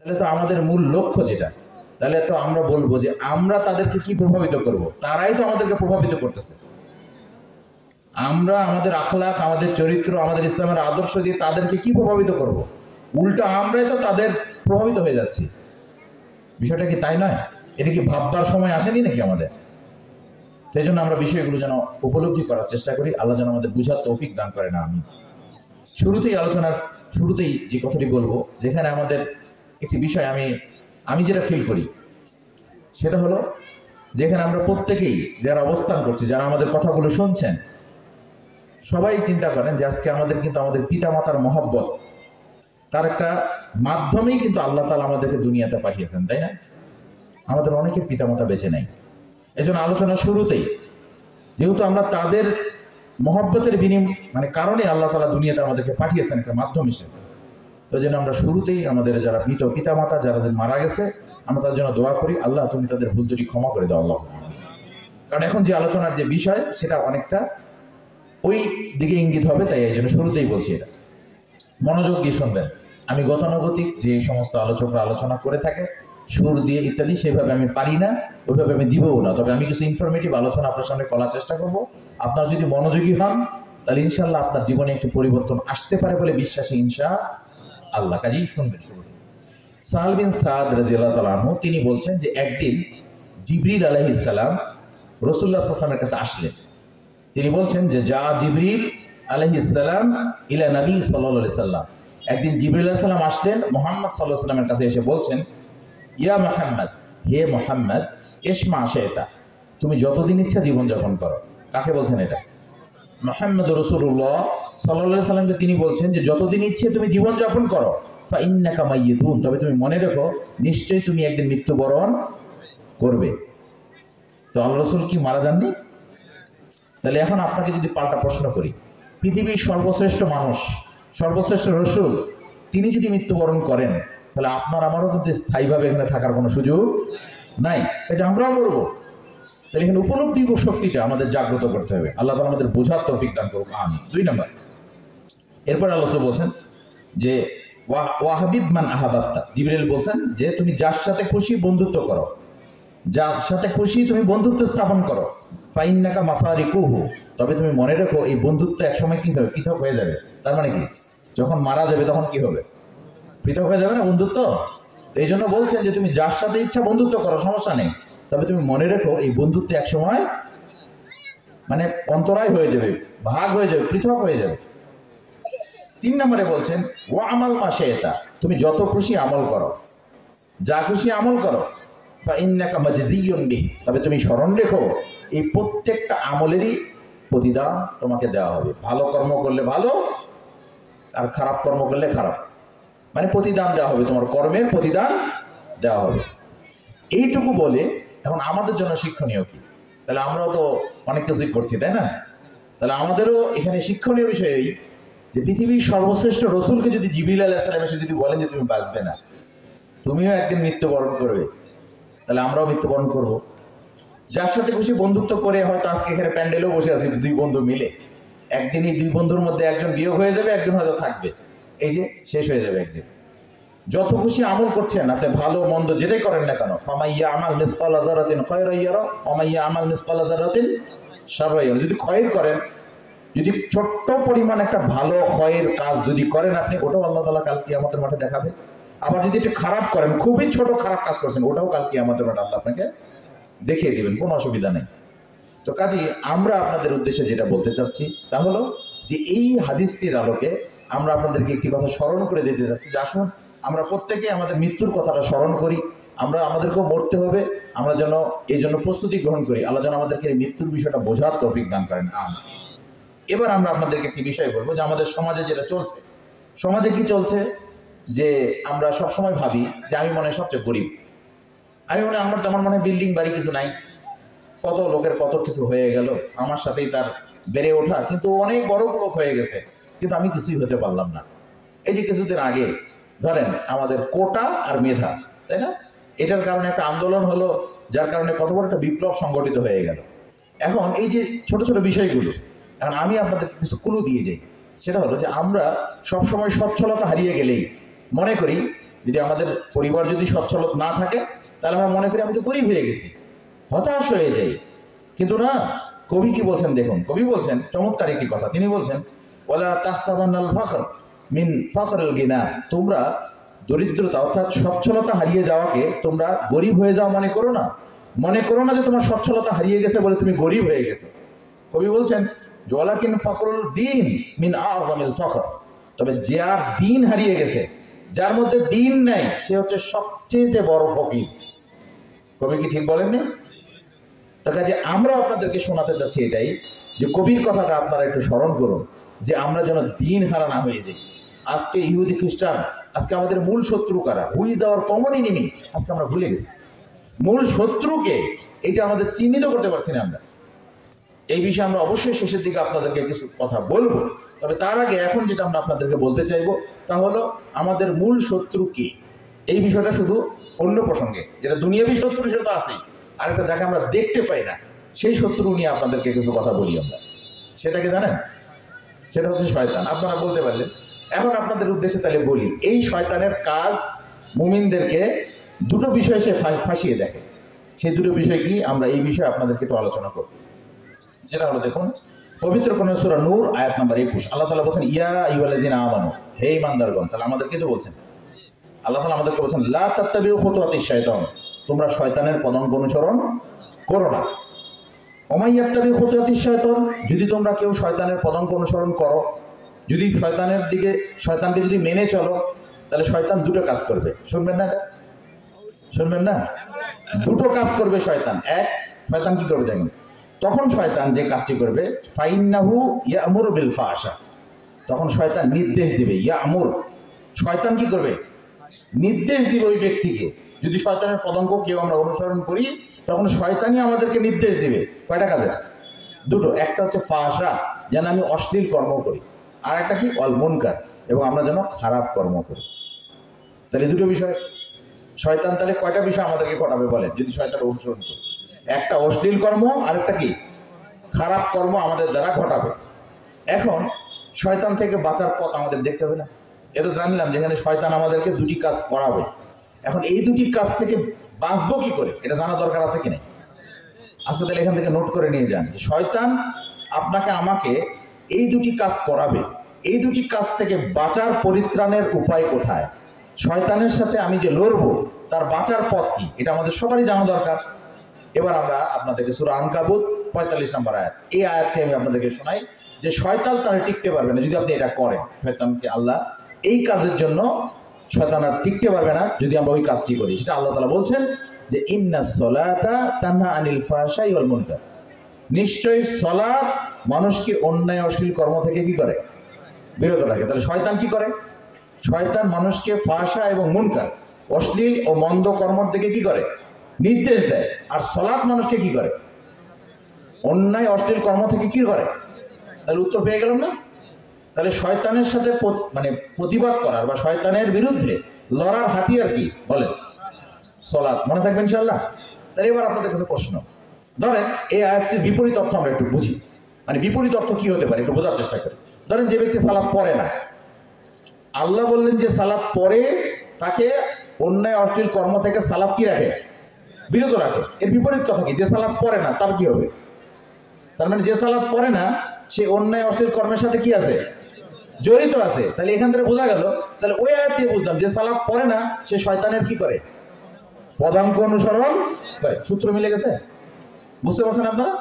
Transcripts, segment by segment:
তাহলে তো আমাদের মূল লক্ষ্য যেটা, তাহলে তো আমরা বলবো যে আমরা তাদেরকে কি প্রভাবিত করব, তারাই তো আমাদেরকে প্রভাবিত করতেছে। আমরা আমাদের আখলাক, আমাদের চরিত্র, আমাদের ইসলামের আদর্শ দিয়ে তাদেরকে কি প্রভাবিত করব? উল্টো আমরাই তো তাদের প্রভাবিত হয়ে যাচ্ছি। বিষয়টা কি তাই নয়? এটা কি ভাববার সময় আসেনি নাকি আমাদের? সেই জন্য আমরা বিষয়গুলো যেন উপলব্ধি করার চেষ্টা করি। আল্লাহ যেন আমাদের বুঝার তৌফিক দান করে না। আমি শুরুতেই আলোচনার শুরুতেই যে কথাটি বলবো, যেখানে আমাদের একটি বিষয় আমি যেটা ফিল করি সেটা হলো, যেখানে আমরা প্রত্যেকেই যারা অবস্থান করছি, যারা আমাদের কথাগুলো শুনছেন, সবাই চিন্তা করেন যে আজকে আমাদের কিন্তু আমাদের পিতা মাতার মহব্বত, তার একটা মাধ্যমেই কিন্তু আল্লাহ তাআলা আমাদেরকে দুনিয়াতে পাঠিয়েছেন, তাই না? আমাদের অনেকের পিতা মাতা বেঁচে নাই। এই জন্য আলোচনার শুরুতেই, যেহেতু আমরা তাদের মহব্বতের কারণে আল্লাহ তাআলা দুনিয়াতে আমাদেরকে পাঠিয়েছেন একটা মাধ্যম হিসেবে, তো যেন আমরা শুরুতেই আমাদের যারা মৃত পিতা মাতা, যারা মারা গেছে, আমরা তার জন্য দোয়া করি, আল্লাহ তুমি তাদের ভুল ত্রুটি ক্ষমা করে দাও আল্লাহ। কারণ এখন যে আলোচনার যে বিষয় সেটা অনেকটা ওই দিকে ইঙ্গিত হবে, তাই এই জন্য শুরুতেই বলছি এটা মনোযোগ দিয়ে শুনবেন। আমি গতানুগতিক যে সমস্ত আলোচকরা আলোচনা করে থাকে সুর দিয়ে ইত্যাদি, সেভাবে আমি পারি না, ওইভাবে আমি দিবও না। তবে আমি কিছু ইনফরমেটিভ আলোচনা আপনার সামনে করার চেষ্টা করব। আপনারা যদি মনোযোগী হন তাহলে ইনশাআল্লাহ আপনার জীবনে একটি পরিবর্তন আসতে পারে বলে বিশ্বাসী ইনশাআল্লাহ। কাজেই শুনবেন শুরুতে। সাহাল বিন সাদ রাদিয়াল্লাহু তাআলা আনহু তিনি বলছেন যে একদিন জিবরিল আলাইহিস সালাম রাসূলুল্লাহ সাল্লাল্লাহু আলাইহি ওয়াসাল্লামের কাছে আসলেন। তিনি বলছেন যে যা জিবরিল আলাইহিস সালাম ইলা নবী সাল্লাল্লাহু আলাইহি সাল্লাম, একদিন জিবরিল আলাইহিস সালাম আসলেন মুহাম্মদ সাল্লাল্লাহু আলাইহি সাল্লামের কাছে, এসে বলছেন ইয়া মুহাম্মদ, হে মুহাম্মদ, ইসমা শাইতা, তুমি যতদিন ইচ্ছা জীবন যাপন করো। কাকে বলছেন এটা? মুহাম্মদ রাসূলুল্লাহ সাল্লাল্লাহু আলাইহি সাল্লামকে তিনি বলছেন যে যতদিন ইচ্ছে তুমি জীবন যাপন করো, ফা ইন্নাকা মাইয়িতুন, তবে তুমি মনে রেখো নিশ্চয়ই তুমি একদিন মৃত্যুবরণ করবে। তো আল্লাহ রাসূল কি মারা যাননি? তাহলে এখন আপনাকে যদি পাল্টা প্রশ্ন করি, পৃথিবীর সর্বশ্রেষ্ঠ মানুষ, সর্বশ্রেষ্ঠ রাসূল, তিনি যদি মৃত্যুবরণ করেন, তাহলে আপনার আমারও কিন্তু স্থায়ীভাবে এখানে থাকার কোনো সুযোগ নাই। এই যে আমরাও মরবো। তাহলে এখানে উপলব্ধি শক্তিটা আমাদের জাগ্রত করতে হবে। আল্লাহ তাআলা আমাদের বোঝার তৌফিক দান করুন, আমিন। 2 নম্বর, এরপর আল্লাহ বলছেন যে ওয়াহাবিব মান আহাবাবতা, জিবরিল বলছেন যে তুমি যার সাথে খুশি বন্ধুত্ব করো, যার সাথে খুশি তুমি বন্ধুত্ব স্থাপন করো, ফাইন্নাকা মাফারিকুহু, তবে তুমি মনে রেখো এই বন্ধুত্ব একসময় কি হবে? পৃথক হয়ে যাবে। তার মানে কি? যখন মারা যাবে তখন কি হবে? পৃথক হয়ে যাবে না বন্ধুত্ব? এই জন্য বলছেন যে তুমি যার সাথে ইচ্ছা বন্ধুত্ব করো, সমস্যা নেই, তবে তুমি মনে রেখো এই বন্ধুত্ব একসময় অন্তরায় হয়ে যাবে, ভাগ হয়ে যাবে, পৃথক হয়ে যাবে। 3 নম্বরে বলছেন ওয়া আমাল মা শাইতা, তুমি যত খুশি আমল করো, যা খুশি আমল করো, ফা ইন্নাকা মাজজিয়ুন বিহি, তবে তুমি স্মরণ রেখো এই প্রত্যেকটা আমলেরই প্রতিদান তোমাকে দেওয়া হবে। ভালো কর্ম করলে ভালো, আর খারাপ কর্ম করলে খারাপ, প্রতিদান দেওয়া হবে, তোমার কর্মের প্রতিদান দেওয়া হবে। এইটুকু বলে এখন আমাদের জন্য শিক্ষণীয় কি? তাহলে আমরাও তো অনেক কিছুই করছি, তাই না? তাহলে আমাদেরও এখানে শিক্ষণীয় বিষয় এই যে পৃথিবীর সর্বশ্রেষ্ঠ রসুলকে যদি জিবরিল আলাইহিস সালাম এসে যদি বলেন যে তুমি বাঁচবে না, তুমিও একদিন মৃত্যুবরণ করবে, তাহলে আমরাও মৃত্যুবরণ করব। যার সাথে খুশি বন্ধুত্ব করে, হয়তো আজকে এখানে প্যান্ডেলেও বসে আছি 2 বন্ধু মিলে, একদিন এই 2 বন্ধুর মধ্যে একজন বিয়োগ হয়ে যাবে, একজন হয়তো থাকবে, এই যে শেষ হয়ে যাবে একদিন। যত খুশি আমল করছেন আপনি, ভালো মন্দ যেটাই করেন না কেন, ফামাইয়া আমাল মিসকালা যারাতিন খায়রান ইয়ারা ওয়া মাইয়া আমাল মিসকালা যারাতিন শাররান ইয়ারা, যদি খয়ের করেন, যদি ছোট্ট পরিমাণ একটা ভালো খয়ের কাজ যদি করেন আপনি, ওটাও আল্লাহ তাআলা কাল কিয়ামতের মাঠে দেখাবে। আবার যদি একটু খারাপ করেন, খুবই ছোট খারাপ কাজ করছেন, ওটাও কাল কিয়ামতের মাঠে আল্লাহ আপনাকে দেখিয়ে দিবেন, কোনো অসুবিধা নেই। তো কাজেই আমরা আপনাদের উদ্দেশ্যে যেটা বলতে চাচ্ছি তা হলো যে এই হাদিসটির আলোকে আমরা আপনাদেরকে একটি কথা স্মরণ করে দিতে চাচ্ছি যে আসুন আমরা প্রত্যেকে আমাদের মৃত্যুর কথাটা স্মরণ করি। আমাদেরকেও মরতে হবে, আমরা যেন এই জন্য প্রস্তুতি গ্রহণ করি। আল্লাহ যেন আমাদেরকে এই মৃত্যুর বিষয়টা বোঝার তৌফিক দান করেন, আমিন। এবার আমরা আপনাদেরকে একটি বিষয় বলবো যে আমাদের সমাজে যেটা চলছে, সমাজে কি চলছে, যে আমরা সবসময় ভাবি যে আমি মনে হয় সবচেয়ে গরিব, আমি মনে হয় আমার মনে হয় বিল্ডিং বাড়ি কিছু নাই, কত লোকের কত কিছু হয়ে গেল, আমার সাথেই তার বেড়ে ওঠা, কিন্তু অনেক বড় লোক হয়ে গেছে, কিন্তু আমি কিছুই হতে পারলাম না। এই যে কিছুদিন আগে ধরেন আমাদের কোটা আর মেধা, তাই না, এটার কারণে একটা আন্দোলন হলো, যার কারণে কত বড় একটা বিপ্লব সংগঠিত হয়ে গেল। এখন এই যে ছোট ছোট বিষয়গুলো, এখন আমি আপনাদের কিছু ক্লু দিয়ে যাই। সেটা হলো যে আমরা সবসময় সচ্ছলতা হারিয়ে গেলেই মনে করি যদি আমাদের পরিবার যদি সচ্ছল না থাকে, তাহলে আমরা মনে করি আমি তো গরিব হয়ে গেছি, হতাশ হয়ে যাই। কিন্তু না, কবি কি বলছেন দেখুন, কবি বলছেন চমৎকার একটি কথা। তিনি বলছেন ওয়ালা তাহসাবানাল ফাখর মিন ফাখরিল গিনা, তোমরা দরিদ্রতা অর্থাৎ সচ্ছলতা হারিয়ে যাওয়াকে তোমরা গরিব হয়ে যাওয়া মনে করো না। মনে করো না যে তোমার সচ্ছলতা হারিয়ে গেছে বলে তুমি গরিব হয়ে গেছো। কবি বলছেন ওয়ালাকিন ফাখরুল দিন মিন আযমিল ফাখর, তবে যার দিন হারিয়ে গেছে, যার মধ্যে দিন নাই, সে হচ্ছে সবচেয়ে বড় ফকির। কবি কি ঠিক বলেননি? তার কাজে আমরা আপনাদেরকে শোনাতে চাচ্ছি এটাই, যে কবির কথাটা আপনারা একটু স্মরণ করুন, যে আমরা যেন দিন হারা না হয়ে যাই। আজকে ইহুদি খ্রিস্টান, আজকে আমাদের মূল শত্রু কারা, who is our common enemy, আজকে আমরা ভুলে গেছি মূল শত্রুকে। এটা আমাদের চিহ্নিত করতে পারছি না আমরা। এই বিষয়ে আমরা অবশ্যই শেষের দিকে আপনাদেরকে কিছু কথা বলবো। তবে তার আগে এখন যেটা আমরা আপনাদেরকে বলতে চাইবো তা হলো আমাদের মূল শত্রু কি। এই বিষয়টা শুধু অন্য প্রসঙ্গে, যেটা দুনিয়াবী শত্রু সেটা তো আছেই, আরেকটা যাকে আমরা দেখতে পাই না সেই শত্রু নিয়ে আপনাদেরকে কিছু কথা বলি আমরা। সেটাকে জানেন? সেটা হচ্ছে শয়তান। আপনারা বলতে পারলেন। এখন আপনাদের উদ্দেশ্যে তাহলে বলি, এই শয়তানের কাজ মুমিনদেরকে দুটো বিষয়ে সে ফাঁসিয়ে দেখে। সেই দুটো বিষয় কি, আমরা এই বিষয়ে আপনাদেরকে একটু আলোচনা করব। যেটা হলো দেখুন, পবিত্র কোন সূরা নূর আয়াত নাম্বার 21 আল্লাহ তাআলা বলেন ইয়া আইয়ুহাল্লাযিনা আমানু, হে ঈমানদারগণ। তাহলে আমাদেরকে তো বলছেন, আল্লাহ তাআলা আমাদেরকে বলেন লা তাত্তাবিউ খুতুওয়াতিশ শাইতান, তোমরা শয়তানের পদাঙ্ক অনুসরণ করো না। ওমাই ইয়াত্তাবিউ খুতুওয়াতিশ শাইতান, যদি তোমরা কেউ শয়তানের পদাঙ্ক অনুসরণ করো, যদি শয়তানের দিকে, শয়তানকে যদি মেনে চলো, তাহলে শয়তান দুটো কাজ করবে। শুনবেন না? এটা শুনবেন না? দুটো কাজ করবে শয়তান। এক, শয়তান কি করবে দেখেন, তখন শয়তান যে কাজটি করবে, ফাইন্নাহু ইয়ামুরু বিল ফাহশা, তখন শয়তান নির্দেশ দিবে। ইয়ামুর, শয়তান কি করবে? নির্দেশ দিবে ওই ব্যক্তিকে। যদি শয়তানের পদাঙ্ক কেউ আমরা অনুসরণ করি, তখন শয়তানই আমাদেরকে নির্দেশ দিবে। কয়টা কাজের? দুটো। একটা হচ্ছে ফাহশা, যেন আমি অশ্লীল কর্ম করি, আর একটা কি অল মুনকার, এবং আমরা যেন খারাপ কর্ম করি। তাহলে দুটো বিষয়। শয়তান তাহলে কয়টা বিষয় আমাদেরকে ঘটাবে বলেন, যদি শয়তান অনুসরণ করি? একটা অশ্লীল কর্ম, আর একটা কি খারাপ কর্ম আমাদের দ্বারা ঘটাবে। এখন শয়তান থেকে বাঁচার পথ আমাদের দেখতে হবে না? এটা জানলাম যেখানে শয়তান আমাদেরকে দুটি কাজ করাবে। এখন এই দুটি কাজ থেকে বাঁচবো কি করে, এটা জানা দরকার আছে কিনা? আজকে তাহলে এখান থেকে নোট করে নিয়ে যান, শয়তান আপনাকে আমাকে এই দুটি কাজ করাবে। এই দুটি কাজ থেকে বাঁচার পরিত্রাণের উপায় কোথায়, শয়তানের সাথে আমি যে লড়বো তার বাঁচার পথ কি, এটা আমাদের সবারই জানা দরকার। এবার আমরা আপনাদেরকে সূরা আনকাবুত 45 নম্বর আয়াত, এই আয়াতটি আমি আপনাদেরকে শোনাই, যে শয়তান তারা টিকতে পারবে না যদি আপনি এটা করেন। শয়তানকে আল্লাহ এই কাজের জন্য, শয়তান আর টিকতে পারবে না যদি আমরা ওই কাজটি করি। সেটা আল্লাহ তাআলা বলছেন যে ইন্নাস সালাতা তানহা আনিল ফাহশাই ওয়াল মুনকার, নিশ্চয়ই সালাত মানুষকে অন্যায় অশ্লীল কর্ম থেকে কি করে? বিরত রাখে। তাহলে শয়তান কি করে? শয়তান মানুষকে ফাহশা এবং মুনকার, অশ্লীল ও মন্দ কর্ম থেকে কি করে? নির্দেশ দেয়। আর সালাত মানুষকে কি করে? অন্যায় অশ্লীল কর্ম থেকে কি করে? তাহলে উত্তর পেয়ে গেলাম না? তাহলে শয়তানের সাথে মানে প্রতিবাদ করার বা শয়তানের বিরুদ্ধে লড়ার হাতিয়ার কি বলেন? সালাত। মনে থাকবে ইনশাআল্লাহ। তাহলে এবার আপনাদের কাছে প্রশ্ন, ধরেন এই আয়াতটির বিপরীত অর্থ আমরা একটু বুঝি, মানে বিপরীত অর্থ কি হতে পারে একটু বোঝার চেষ্টা করি। ধরেন যে ব্যক্তি সালাত পড়ে না, আল্লাহ বললেন যে সালাত পড়ে তাকে অন্যায় অশ্লীল কর্ম থেকে সালাত কি রাখে? বিরত রাখে। এর বিপরীত কথা কি? যে সালাত পড়ে না তার কি হবে? তার মানে যে সালাত পড়ে না সে অন্যায় অশ্লীল কর্মের সাথে কি আছে? জড়িত আছে। তাহলে এখান থেকে বোঝা গেল, তাহলে ওই আয়াত দিয়ে বুঝলাম যে সালাত পড়ে না সে শয়তানের কি করে? পদাঙ্ক অনুসরণ করে। সূত্র মিলে গেছে? বুঝতে পারছেন আপনারা?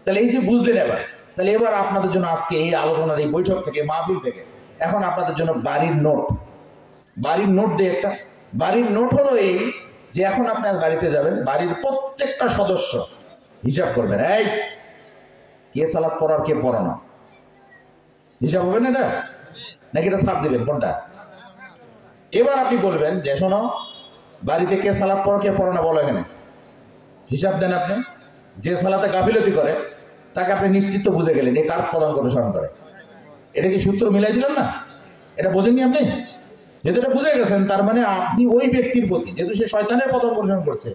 তাহলে এই যে বুঝলেন এবার, তাহলে এবার আপনাদের জন্য আজকে এই আলোচনার এই বৈঠক থেকে, মাহফিল থেকে, এখন আপনাদের জন্য বাড়ির নোট। বাড়ির নোট দিয়ে একটা বাড়ির নোট হলো এই, যে এখন আপনি বাড়িতে যাবেন, বাড়ির প্রত্যেকটা সদস্য হিসাব করবেন, এই কে সালাত পড়ার কে পড়া না, হিসাব হবে না এটা? নাকি এটা ছাড় দিবেন কোনটা? এবার আপনি বলবেন যে শোনো, বাড়িতে কে সালাত পড়া কে পড়া না বলো, এখানে হিসাব দেন আপনি। যে সালাতে গাফিলতি করে তাকে আপনি নিশ্চিত বুঝে গেলেন এ কার পদাঙ্ক অনুসরণ করে। এটা কি সূত্র মিলাই দিলেন না? এটা বোঝেননি আপনি? যেহেতু এটা বুঝে গেছেন, তার মানে আপনি ওই ব্যক্তির প্রতি, যেহেতু সে শয়তানের পদাঙ্ক অনুসরণ করছে,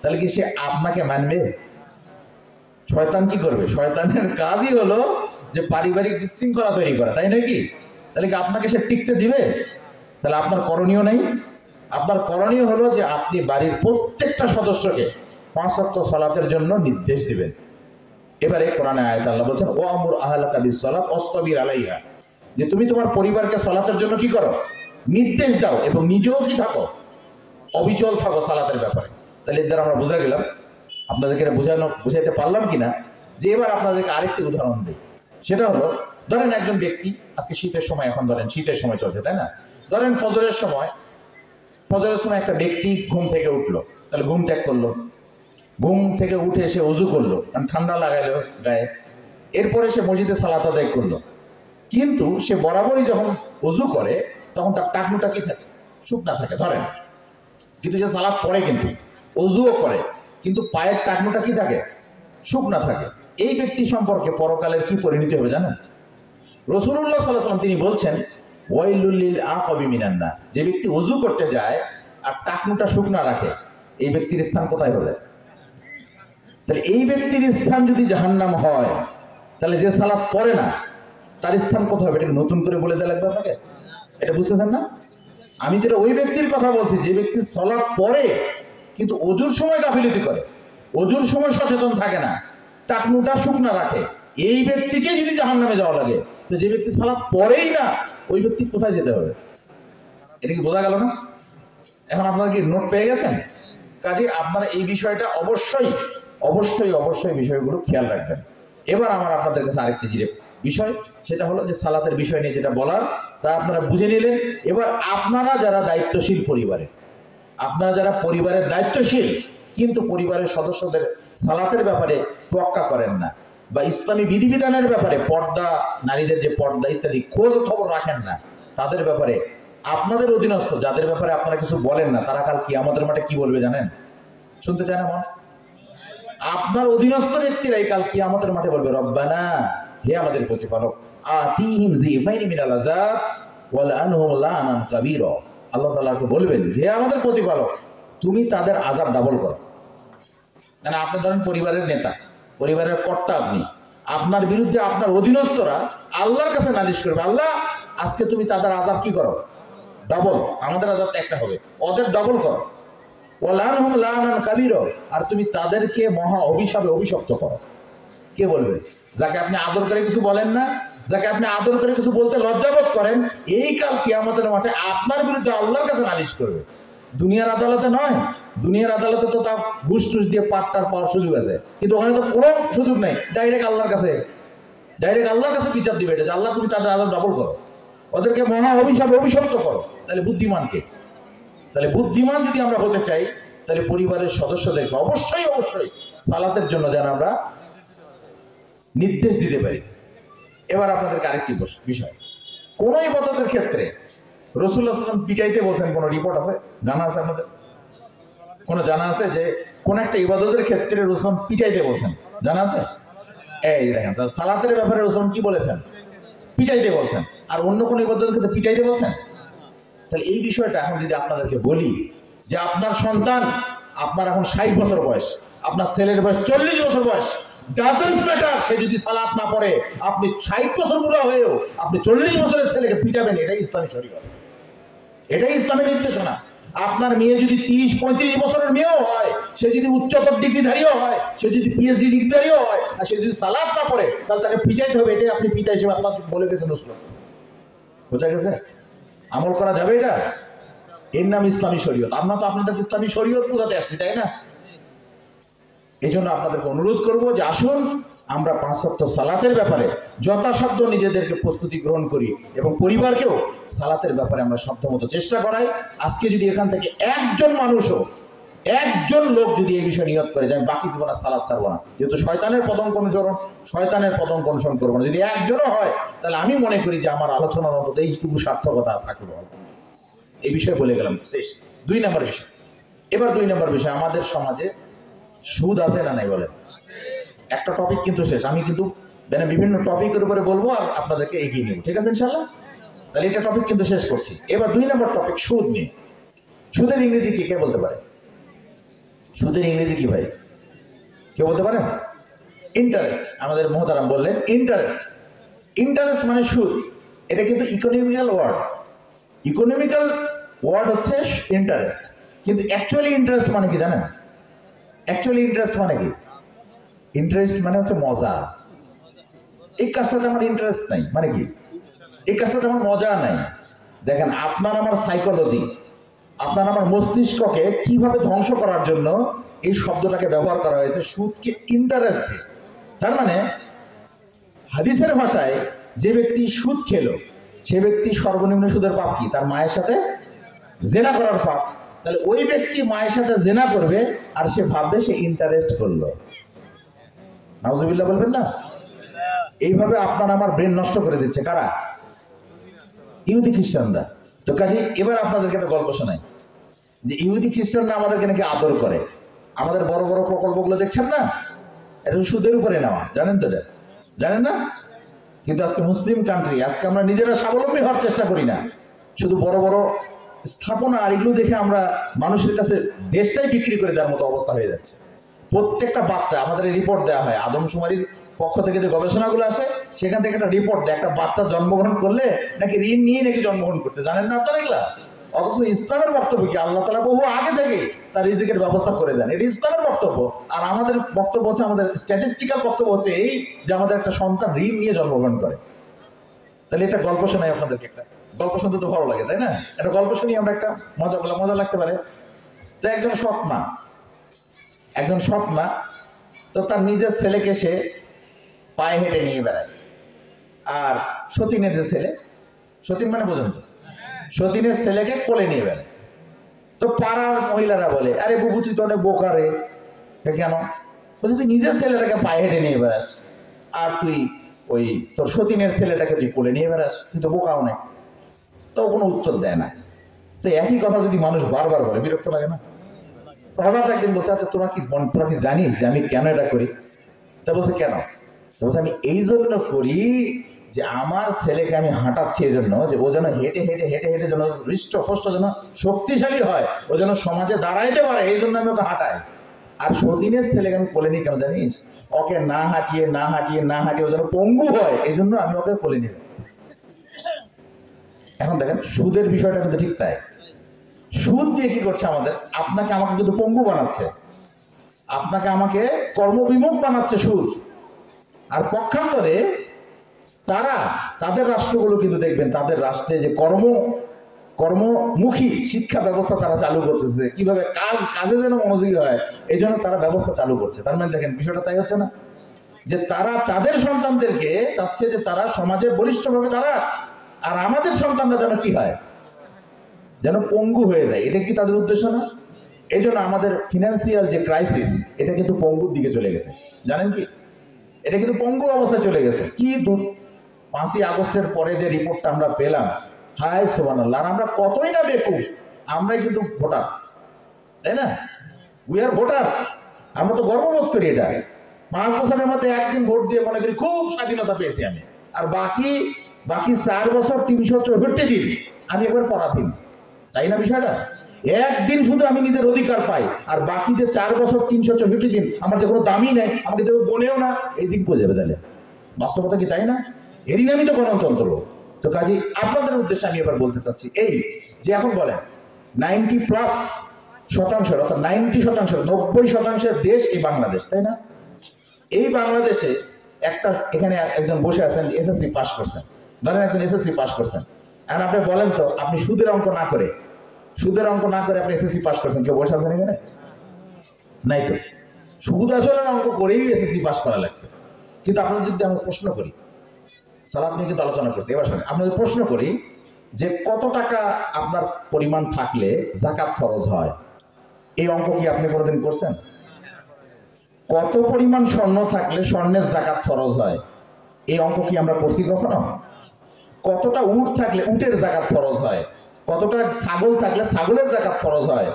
তাহলে কি সে আপনাকে মানবে? শয়তান কি করবে? শয়তানের কাজই হলো যে পারিবারিক বিশৃঙ্খলা তৈরি করা, তাই নয় কি? তাহলে কি আপনাকে সে টিকতে দিবে? তাহলে আপনার করণীয় নেই, আপনার করণীয় হলো যে আপনি বাড়ির প্রত্যেকটা সদস্যকে 5 ওয়াক্ত সালাতের জন্য নির্দেশ দিবেন। এবারে কোরআনে আয়াত আল্লাহ বলছেন ওয়ামুর আহলাকা বিসসালাত ওয়াসতাবির আলাইহা, যে তুমি তোমার পরিবারকে সালাতের জন্য কি করো, নির্দেশ দাও এবং নিজেও কি থাকো, অবিচল থাকো সালাতের ব্যাপারে। তাহলে এর দ্বারা আমরা বোঝা গেলাম, আপনাদেরকে এটা বুঝাইতে পারলাম কিনা, যে এবার আপনাদেরকে আরেকটি উদাহরণ দিই। সেটা হলো, ধরেন একজন ব্যক্তি, আজকে শীতের সময়, এখন ধরেন শীতের সময় চলছে, তাই না? ধরেন ফজরের সময় একটা ব্যক্তি ঘুম থেকে উঠলো, তাহলে ঘুম ত্যাগ করলো, ঘুম থেকে উঠে সে উজু করলো, কারণ ঠান্ডা লাগাইলো গায়ে, এরপরে সে মসজিদে সালাত আদায় করলো। কিন্তু সে বরাবরই যখন উজু করে তখন তার টাকনুটা কি থাকে, শুকনা থাকে ধরেন, কিন্তু সে সালাত পড়ে, কিন্তু উজুও করে, কিন্তু পায়ের টাকনুটা কি থাকে, শুকনা থাকে। এই ব্যক্তি সম্পর্কে পরকালের কি পরিণতি হবে জানেন? রাসূলুল্লাহ সাল্লাল্লাহু আলাইহি ওয়াসাল্লাম তিনি বলছেন ওয়াইলুল লিল আকাবি মিনান নার, যে ব্যক্তি উজু করতে যায় আর টাকনুটা শুকনা রাখে, এই ব্যক্তির স্থান কোথায় হবে? তাহলে এই ব্যক্তির স্থান যদি জাহান্নাম হয়, তাহলে যে সালাত পড়ে না তার স্থান কোথায় হবে? এটা নতুন করে বলে দেওয়া লাগবে আপনাকে? এটা বুঝতেছেন না? আমি যেটা ওই ব্যক্তির কথা বলছি, যে ব্যক্তি সালাত পড়ে কিন্তু ওজুর সময় গাফিলতি করে, ওজুর সময় সচেতন থাকে না, টাকনুটা শুকনা রাখে, এই ব্যক্তিকে যদি জাহান্নামে যাওয়া লাগে, তো যে ব্যক্তি সালাত পড়েই না, ওই ব্যক্তি কোথায় যেতে হবে? এটা কি বোঝা গেল না? এখন আপনারা কি নোট পেয়ে গেছেন? কাজে আপনারা এই বিষয়টা অবশ্যই অবশ্যই অবশ্যই বিষয়গুলো খেয়াল রাখবেন। এবার আমার আপনাদের কাছে আরেকটি বিষয়, সেটা হলো যে সালাতের বিষয় নিয়ে যেটা বলার তা আপনারা বুঝে নিলেন। এবার আপনারা যারা দায়িত্বশীল পরিবারে, আপনারা যারা পরিবারের দায়িত্বশীল কিন্তু পরিবারের সদস্যদের সালাতের ব্যাপারে তোয়াক্কা করেন না, বা ইসলামী বিধিবিধানের ব্যাপারে, পর্দা, নারীদের যে পর্দা ইত্যাদি খোঁজ খবর রাখেন না, তাদের ব্যাপারে, আপনাদের অধীনস্থ যাদের ব্যাপারে আপনারা কিছু বলেন না, তারা কাল কিয়ামতের মাঠে কি বলবে জানেন? শুনতে চায় না মন? আপনার অধীনস্থ ব্যক্তিরাই কাল কিয়ামতের মাঠে বলবে রব্বানা, হে আমাদের প্রতিপালক, আতিহিম যিফাইনি মিনাল আযাব ওয়া লাআনহুম লাআনান কাবীরা, আল্লাহ তাআলাকে বলবেন, হে আমাদের প্রতিপালক, তুমি তাদের আযাব ডাবল করো। মানে আপনি ধরেন পরিবারের নেতা, পরিবারের কর্তা, আপনি, আপনার বিরুদ্ধে আপনার অধীনস্থরা আল্লাহর কাছে নালিশ করবে, আল্লাহ আজকে তুমি তাদের আযাব কি করো, ডাবল, আমাদের আযাব একটা হবে, ওদের ডাবল করো। ওয়ালানহুম লাআনান কাবীরা, আর তুমি তাদেরকে মহা অভিশাপে অভিশপ্ত করো। কে বলবে? যাকে আপনি আদর করে কিছু বলেন না, যাকে আপনি আদর করে কিছু বলতে লজ্জাবোধ করেন, এই কাল কিয়ামতের মাঠে আপনার বিরুদ্ধে আল্লাহর কাছে নালিশ করবে। দুনিয়ার আদালতে নয়, দুনিয়ার আদালতে তো তা ঘুষ টুস দিয়ে পাট্টার পাওয়ার সুযোগ আছে, কিন্তু ওখানে তো কোনো সুযোগ নেই, ডাইরেক্ট আল্লাহর কাছে, ডাইরেক্ট আল্লাহর কাছে বিচার দিবে, এটা যে আল্লাহ তুমি তাদের আদর ডাবল করো, ওদেরকে মহা অভিশাপে অভিশপ্ত করো। তাহলে বুদ্ধিমানকে, তাহলে বুদ্ধিমান যদি আমরা হতে চাই, তাহলে পরিবারের সদস্যদেরকে অবশ্যই অবশ্যই সালাতের জন্য যেন আমরা নির্দেশ দিতে পারি। এবার আপনাদেরকে আরেকটি বিষয়, কোন ইবাদতের ক্ষেত্রে রাসূলুল্লাহ সাল্লাল্লাহু আলাইহি ওয়াসাল্লাম পিটাইতে বলছেন, কোন রিপোর্ট আছে, জানা আছে আপনাদের? কোন জানা আছে যে কোন একটা ইবাদতের ক্ষেত্রে রাসূল পিটাইতে বলছেন? জানা আছে? এই দেখেন, সালাতের ব্যাপারে রাসূল কি বলেছেন? পিটাইতে বলছেন। আর অন্য কোন ইবাদতের ক্ষেত্রে পিটাইতে বলছেন? তাহলে এই বিষয়টা এখন যদি আপনাদেরকে বলি যে আপনার সন্তান, আপনার এখন 60 বছর বয়স, আপনার ছেলের বয়স 40 বছর বয়স, ডাজন্ট ম্যাটার, সে যদি সালাত না পড়ে, আপনি 60 বছর বুড়া হয়েও আপনি 40 বছরের ছেলেকে পিটাবেন, এটাই ইসলামী শরীয়ত, এটাই ইসলামের নির্দেশনা। আপনার মেয়ে যদি 30-35 বছরের মেয়েও হয়, সে যদি উচ্চতর ডিগ্রিধারীও হয়, সে যদি পিএইচডি ডিগ্রিধারীও হয়, আর সে যদি সালাত না পড়ে, তাহলে তাকে পিটাইতে হবে। এটাই আপনি পিতা হিসেবে আপনার বলে গেছেন রাসূলুল্লাহ। বোঝা গেছে? আমল করা যাবে এটা? এর নাম ইসলামী শরীয়ত। আমরা তো আপনাদের ইসলামী শরীয়ত বোঝাতে আসছি, তাই না? এই জন্য আপনাদেরকে অনুরোধ করব যে আসুন আমরা 5 ওয়াক্ত সালাতের ব্যাপারে যথাসাধ্য নিজেদেরকে প্রস্তুতি গ্রহণ করি এবং পরিবারকেও সালাতের ব্যাপারে আমরা সাধ্যমতো চেষ্টা করাই। আজকে যদি এখান থেকে একজন মানুষও, একজন লোক যদি এই বিষয়ে নিয়ত করে যে আমি বাকি জীবন আর সালাত ছাড়বো না, যেহেতু শয়তানের পতঙ্গ অনুসরণ করবো না, যদি একজনও হয়, তাহলে আমি মনে করি যে আমার আলোচনার মতো এইটুকু সার্থকতা থাকলো। এই বিষয়ে বলে গেলাম, শেষ। 2 নম্বর বিষয়। এবার 2 নম্বর বিষয়, আমাদের সমাজে সুদ আছে না নাই বলেন? একটা টপিক কিন্তু শেষ, আমি কিন্তু বিভিন্ন টপিকের উপরে বলবো আর আপনাদেরকে এগিয়ে নেব, ঠিক আছে ইনশাআল্লাহ? তাহলে এটা টপিক কিন্তু শেষ করছি। এবার 2 নম্বর টপিক, সুদ নিয়ে। সুদের ইংরেজি কি কে বলতে পারে? সুদের ইংরেজি কি ভাই, কেউ বলতে পারেন? ইন্টারেস্ট। আমাদের মুহতারাম বললেন ইন্টারেস্ট। ইন্টারেস্ট মানে সুদ। এটা কিন্তু ইকোনমিক্যাল ওয়ার্ড। ইকোনমিক্যাল ওয়ার্ড হচ্ছে ইন্টারেস্ট, কিন্তু অ্যাকচুয়ালি ইন্টারেস্ট মানে কি জানেন? অ্যাকচুয়ালি ইন্টারেস্ট মানে কি? ইন্টারেস্ট মানে হচ্ছে মজা। এই কাজটাতে আমার ইন্টারেস্ট নাই মানে কি? এই কাজটাতে আমার মজা নাই। দেখেন, আপনার আমার সাইকোলজি, আপনার আমার মস্তিষ্ককে কিভাবে ধ্বংস করার জন্য এই শব্দটাকে ব্যবহার করা হয়েছে, সুদকে ইন্টারেস্ট দিয়ে। তার মানে হাদিসের ভাষায় যে ব্যক্তি সুদ খেলো সে ব্যক্তি সর্বনিম্ন সুদের পাপ কি? তার মায়ের সাথে জেনা করার পাপ। তাহলে ওই ব্যক্তি মায়ের সাথে জেনা করবে আর সে ভাববে সে ইন্টারেস্ট করলো। নাউজুবিল্লাহ বলবেন না? এইভাবে আপনার আমার ব্রেন নষ্ট করে দিচ্ছে কারা? ইহুদি খ্রিস্টানরা। তো কাজে এবার আপনাদেরকে একটা গল্প শোনাই যে ইহুদি খ্রিস্টানরা আমাদেরকে নাকি আদর করে। আমাদের বড় বড় প্রকল্পগুলো দেখছেন না, এটা সুদের উপরে নেওয়া, জানেন তো? এটা জানেন না? কিন্তু আজকে মুসলিম কান্ট্রি, আজকে আমরা নিজেরা স্বাবলম্বী হওয়ার চেষ্টা করি না, শুধু বড় বড় স্থাপনা আর এগুলো দেখে আমরা মানুষের কাছে দেশটাই বিক্রি করে দেওয়ার মতো অবস্থা হয়ে যাচ্ছে। প্রত্যেকটা বাচ্চা, আমাদের রিপোর্ট দেওয়া হয় আদমশুমারির পক্ষ থেকে যে গবেষণাগুলো আসে সেখান থেকে একটা রিপোর্ট দেয়, একটা বাচ্চা জন্মগ্রহণ করলে নাকি ঋণ নিয়ে নাকি জন্মগ্রহণ করছে। জানেন না আপনারা এগুলা? অথচ ইসলামের বক্তব্য কি? আল্লাহ তাআলা বহু আগে থেকে তার রিজিকের ব্যবস্থা করে দেন, এটা ইসলামের বক্তব্য। আর আমাদের বক্তব্য হচ্ছে, আমাদের স্ট্যাটিস্টিক্যাল বক্তব্য হচ্ছে এই যে আমাদের একটা সন্তান ঋণ নিয়ে জন্মগ্রহণ করে। তাহলে এটা গল্প শোনাই আপনাদেরকে, একটা গল্প শুনতে তো ভালো লাগে তাই না? একটা গল্প শুনি আমরা, একটা মজা লাগতে পারে। তো একজন সৎ মা তো তার নিজের ছেলেকে সে পায়ে হেঁটে নিয়ে বেড়ায়। আর সতীনের যে ছেলে, সতীন মানে বোঝেন তো, সতীনের ছেলেকে কোলে নিয়ে বেড়ায়। তো পাড়ার মহিলারা বলে, আরে বুবু তুই তো অনেক বোকা রে। কেন? বলছে তুই নিজের ছেলেটাকে পায়ে হেঁটে নিয়ে বেড়াস আর তুই ওই তোর সতীনের ছেলেটাকে তুই কোলে নিয়ে বেড়াস, তুই তো বোকাও নেই। তো কোনো উত্তর দেয় না। তো একই কথা যদি মানুষ বারবার বলে, বিরক্ত লাগে না? হঠাৎ একদিন বলছে, আচ্ছা তোরা কি জানিস যে আমি কেন এটা করি? তা বলছে কেন? বলছে আমি এই জন্য করি যে আমার ছেলেকে আমি হাঁটাচ্ছি এই জন্য যে ও যেন হেঁটে হেঁটে হেঁটে হেঁটে যেন হৃষ্টপুষ্ট যেন শক্তিশালী হয়, ও যেন সমাজে দাঁড়াইতে পারে, এই জন্য আমি ওকে হাঁটাই। আর সতীনের ছেলেকে আমি কোলে নিই কেন জানিস? ওকে না হাঁটিয়ে ও যেন পঙ্গু হয়, এই জন্য আমি ওকে কোলে নিই। এখন দেখেন সুদের বিষয়টা কিন্তু ঠিক তাই। সুদ দিয়ে কি করছে? আপনাকে আমাকে কিন্তু পঙ্গু বানাচ্ছে, আপনাকে আমাকে কর্মবিমুখ বানাচ্ছে সুদ। আর পক্ষান্তরে তাদের রাষ্ট্রগুলো কিন্তু দেখবেন, তাদের রাষ্ট্রে যে কর্মমুখী শিক্ষা ব্যবস্থা তারা চালু করতেছে, কিভাবে কাজে যেন মনোযোগী হয় এই জন্য তারা ব্যবস্থা চালু করছে। তার মানে দেখেন বিষয়টা তাই হচ্ছে না যে তারা তাদের সন্তানদেরকে চাচ্ছে যে তারা সমাজে বলিষ্ঠভাবে দাঁড়াক, আর আমাদের সন্তানরা যেন কি হয়? যেন পঙ্গু হয়ে যায়। এটা কি তাদের উদ্দেশ্য না? এই জন্য আমাদের ফিনান্সিয়াল যে ক্রাইসিস, এটা কিন্তু পঙ্গুর দিকে চলে গেছে। জানেন কি? এটা কিন্তু পঙ্গু অবস্থায় চলে গেছে। কি দূর 5ই আগস্টের পরে যে রিপোর্টটা আমরা পেলাম, হায় সুবহানাল্লাহ। আর আমরা কতই না বেকুব, আমরাই কিন্তু ভোটার, তাই না? We are voter. আমরা তো গর্ববোধ করি এটা। 5 বছরের মধ্যে একদিন ভোট দিয়ে মনে করি খুব স্বাধীনতা পেয়েছি আমি, আর বাকি 4 বছর 364 দিন আমি একবার পরাধীন, তাই না বিষয়টা? একদিন শুধু আমি নিজের অধিকার পাই, আর বাকি যে 4 বছর 364 দিন আমার যে কোনো দামই নেই, আমাকে দেবে বনেও না, এই দিক বোঝা যাবে। তাহলে বাস্তবতা কি তাই না? এরই নামই তো গণতন্ত্র। তো কাজে আপনাদের উদ্দেশ্যে আমি এবার বলতে চাচ্ছি এই যে এখন বলেন 90+% অর্থাৎ 90% দেশ এই বাংলাদেশ, তাই না? এই বাংলাদেশে এখানে একজন বসে আছেন এসএসসি পাস করছেন, ধরেন একজন এসএসসি পাস করছেন। আর আপনি বলেন তো, আপনি সুদের অঙ্ক না করে আপনি এসএসসি পাস করছেন, কেউ বসে আছেন এখানে? নাই তো। সুদ আসলে অঙ্ক করেই এসএসসি পাস করা লাগছে। কিন্তু আপনাদের যদি আমি প্রশ্ন করি, সালাত নিয়ে কিন্তু আলোচনা করছি, এবার শুনে আপনাদের প্রশ্ন করি যে কত টাকা আপনার পরিমাণ থাকলে যাকাত ফরজ হয়, এই অঙ্ক কি আপনি কোনোদিন করছেন? কত পরিমাণ স্বর্ণ থাকলে স্বর্ণের যাকাত ফরজ হয়, এই অঙ্ক কি আমরা করছি কখনো? কতটা উট থাকলে উটের যাকাত ফরজ হয়, কতটা ছাগল থাকলে ছাগলের যাকাত ফরজ হয়,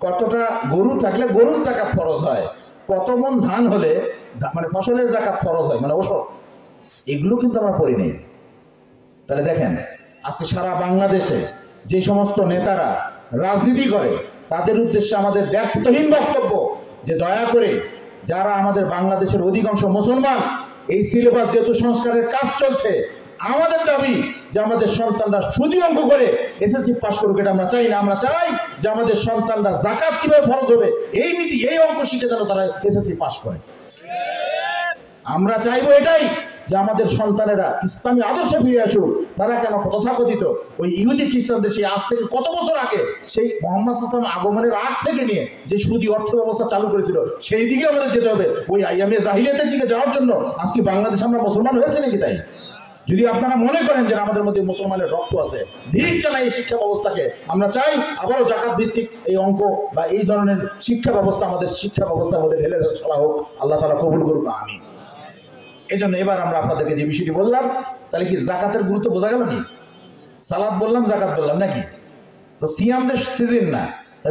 কতটা গরু থাকলে গরুর যাকাত ফরজ হয়, কত মণ ধান হলে মানে ফসলের যাকাত ফরজ হয়, মানে ওষুধ, এগুলো কিন্তু আমরা পড়ি নেই। তাহলে দেখেন আজকে সারা বাংলাদেশে যে সমস্ত নেতারা রাজনীতি করে তাদের উদ্দেশ্যে আমাদের দ্ব্যর্থহীন বক্তব্য যে দয়া করে যারা আমাদের বাংলাদেশের অধিকাংশ মুসলমান, এই সিলেবাস যেহেতু সংস্কারের কাজ চলছে, আমাদের দাবি যে আমাদের সন্তানরা সুদী অঙ্ক করে এসএসসি পাস করুক, এটা আমরা চাই না। আমরা চাই যে আমাদের সন্তানরা যাকাত কিভাবে ফরজ হবে এই নীতি, এই অঙ্ক শিখে যেন তারা এসএসসি পাস করে। আমরা চাইবো এটাই যে আমাদের সন্তানেরা ইসলামী আদর্শে ফিরে আসুক। তারা কেন তথাকথিত ওই ইহুদি খ্রিস্টানদের সেই আজ থেকে কত বছর আগে, সেই মুহাম্মদ সাল্লাল্লাহু আলাইহি ওয়াসাল্লাম আগমনের আগ থেকে নিয়ে যে সুদী অর্থ ব্যবস্থা চালু করেছিল, সেই দিকে আমাদের যেতে হবে। ওই আইয়ামে জাহিলিয়াতের দিকে যাওয়ার জন্য আজকে বাংলাদেশ আমরা মুসলমান হয়েছে নাকি? তাই যদি আপনারা মনে করেন যে আমাদের মধ্যে মুসলমানের রক্ত আছে, ধিক জানাই এই শিক্ষা ব্যবস্থাকে। আমরা চাই আবারও জাকাত ভিত্তিক এই অঙ্ক বা এই ধরনের শিক্ষা ব্যবস্থা আমাদের শিক্ষা ব্যবস্থার মধ্যে ঢেলে চলা হোক। আল্লাহ তাআলা কবুল করুক, আমিন। এই জন্য এবার আমরা আপনাদেরকে যে বিষয়টি বললাম, তাহলে কি জাকাতের গুরুত্ব বোঝা গেল? কি সালাত বললাম, জাকাত বললাম নাকি? তো সিয়ামদের সিজন না,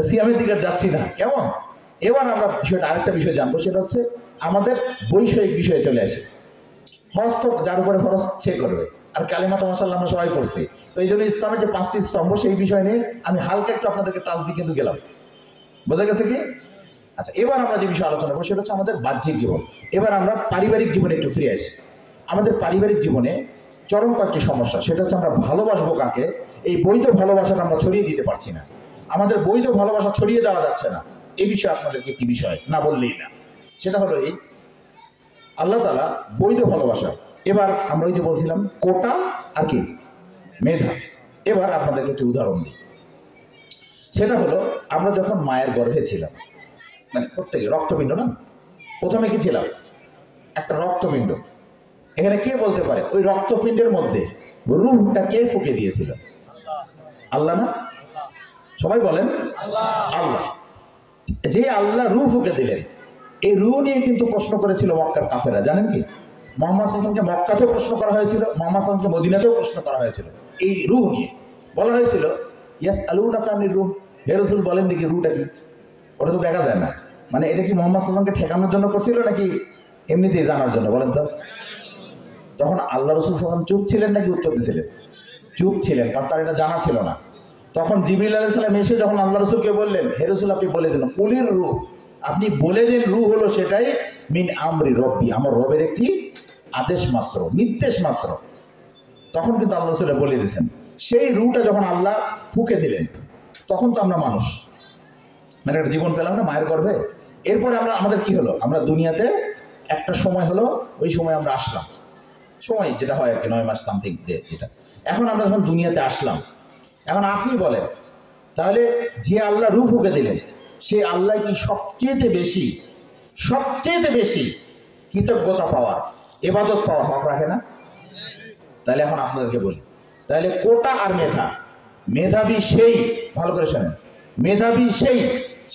সিয়ামের দিকে যাচ্ছি না, কেমন? এবার আমরা বিষয়টা আরেকটা বিষয় জানবো, সেটা হচ্ছে আমাদের বৈষয়িক বিষয়ে চলে আসে। হজ তো যার উপরে খরচ সে করবে, আর কালিমা তো মাশাআল্লাহ আমরা সবাই পড়ছি। তো এই জন্য ইসলামের যে 5টি স্তম্ভ, সেই বিষয় নিয়ে আমি হালকা একটু আপনাদেরকে টাচ দিয়ে কিন্তু গেলাম। বোঝা গেছে কি? আচ্ছা, এবার আমরা যে বিষয়ে আলোচনা করবো সেটা হচ্ছে আমাদের বাহ্যিক জীবন। এবার আমরা পারিবারিক জীবনে একটু ফিরে আসি। আমাদের পারিবারিক জীবনে চরম কয়েকটি সমস্যা, সেটা হচ্ছে আমরা ভালোবাসবো কাকে, এই বৈধ ভালোবাসাটা আমরা ছড়িয়ে দিতে পারছি না। আমাদের বৈধ ভালোবাসা ছড়িয়ে দেওয়া যাচ্ছে না। এই বিষয়ে আপনাদেরকে একটি বিষয় না বললেই না, সেটা হলো এই আল্লাহ তাআলা বৈধ ভালোবাসা। এবার আমরা ওই যে বলছিলাম কোটা আর কি মেধা। এবার আপনাদেরকে একটি উদাহরণ দিই, সেটা হলো আমরা যখন মায়ের গর্ভে ছিলাম, মানে প্রত্যেকে রক্তপিণ্ড না, প্রথমে কি ছিলাম? একটা রক্তপিণ্ড। এখানে কে বলতে পারে ওই রক্তপিণ্ডের মধ্যে রূহটা কে ফুঁকে দিয়েছিল? আল্লাহ না? সবাই বলেন আল্লাহ। যে আল্লাহ রূহ ফুঁকে দিলেন, এই রূহ নিয়ে কিন্তু প্রশ্ন করেছিল মক্কার কাফেররা, জানেন কি? মুহাম্মদ সাল্লাল্লাহু আলাইহি ওয়াসাল্লামকে মক্কাতেও প্রশ্ন করা হয়েছিল, মুহাম্মদ সাল্লাল্লাহু আলাইহি ওয়াসাল্লামকে মদিনাতেও প্রশ্ন করা হয়েছিল এই রূহ নিয়ে। বলা হয়েছিল ইয়াসআলুনাকা আনির রূহ, হে রাসূল বলেন দেখি রূহটা কি? ওটা তো দেখা যায় না, মানে এটা কি মুহাম্মদ সাল্লাল্লাহু আলাইহি ওয়াসাল্লামকে ঠেকানোর জন্য করছিল নাকি এমনিতেই জানার জন্য? বলেন তো। তখন আল্লাহ রাসূল সাল্লাল্লাহু আলাইহি ওয়াসাল্লাম চুপ ছিলেন নাকি উত্তর দিয়েছিলেন? চুপ ছিলেন, কারণ তার এটা জানা ছিল না। তখন জিবরিল আলাইহিস সালাম এসে যখন আল্লাহ রাসূলকে বললেন, হে রাসূল আপনি বলে দিন, কুলির রূহ, আপনি বলে দিন রূহ হলো সেটাই মিন আমরি রব্বি, আমার রবের একটি আদেশ মাত্র, নির্দেশ মাত্র। তখন কিন্তু আল্লাহ রাসূল বলে দিয়েছেন। সেই রূহটা যখন আল্লাহ ফুঁকে দিলেন, তখন তো আমরা মানুষ, মানে একটা জীবন পেলাম না মায়ের গর্ভে। এরপরে আমাদের কি হলো? আমরা দুনিয়াতে একটা সময় হলো, ওই সময় আমরা আসলাম, সময় যেটা হয় আর কি 9 মাস সামথিং যেটা। এখন আমরা যখন দুনিয়াতে আসলাম, এখন আপনি বলেন তাহলে যে আল্লাহ রূহ ফুঁকে দিলেন, সে আল্লাহ কি সবচেয়ে বেশি কৃতজ্ঞতা পাওয়ার, ইবাদত পাওয়ার হক রাখে না? তাহলে এখন আপনাদেরকে বলি, তাহলে কোটা আর মেধা, মেধাবী সেই, ভালো করে শোনেন, মেধাবী সেই,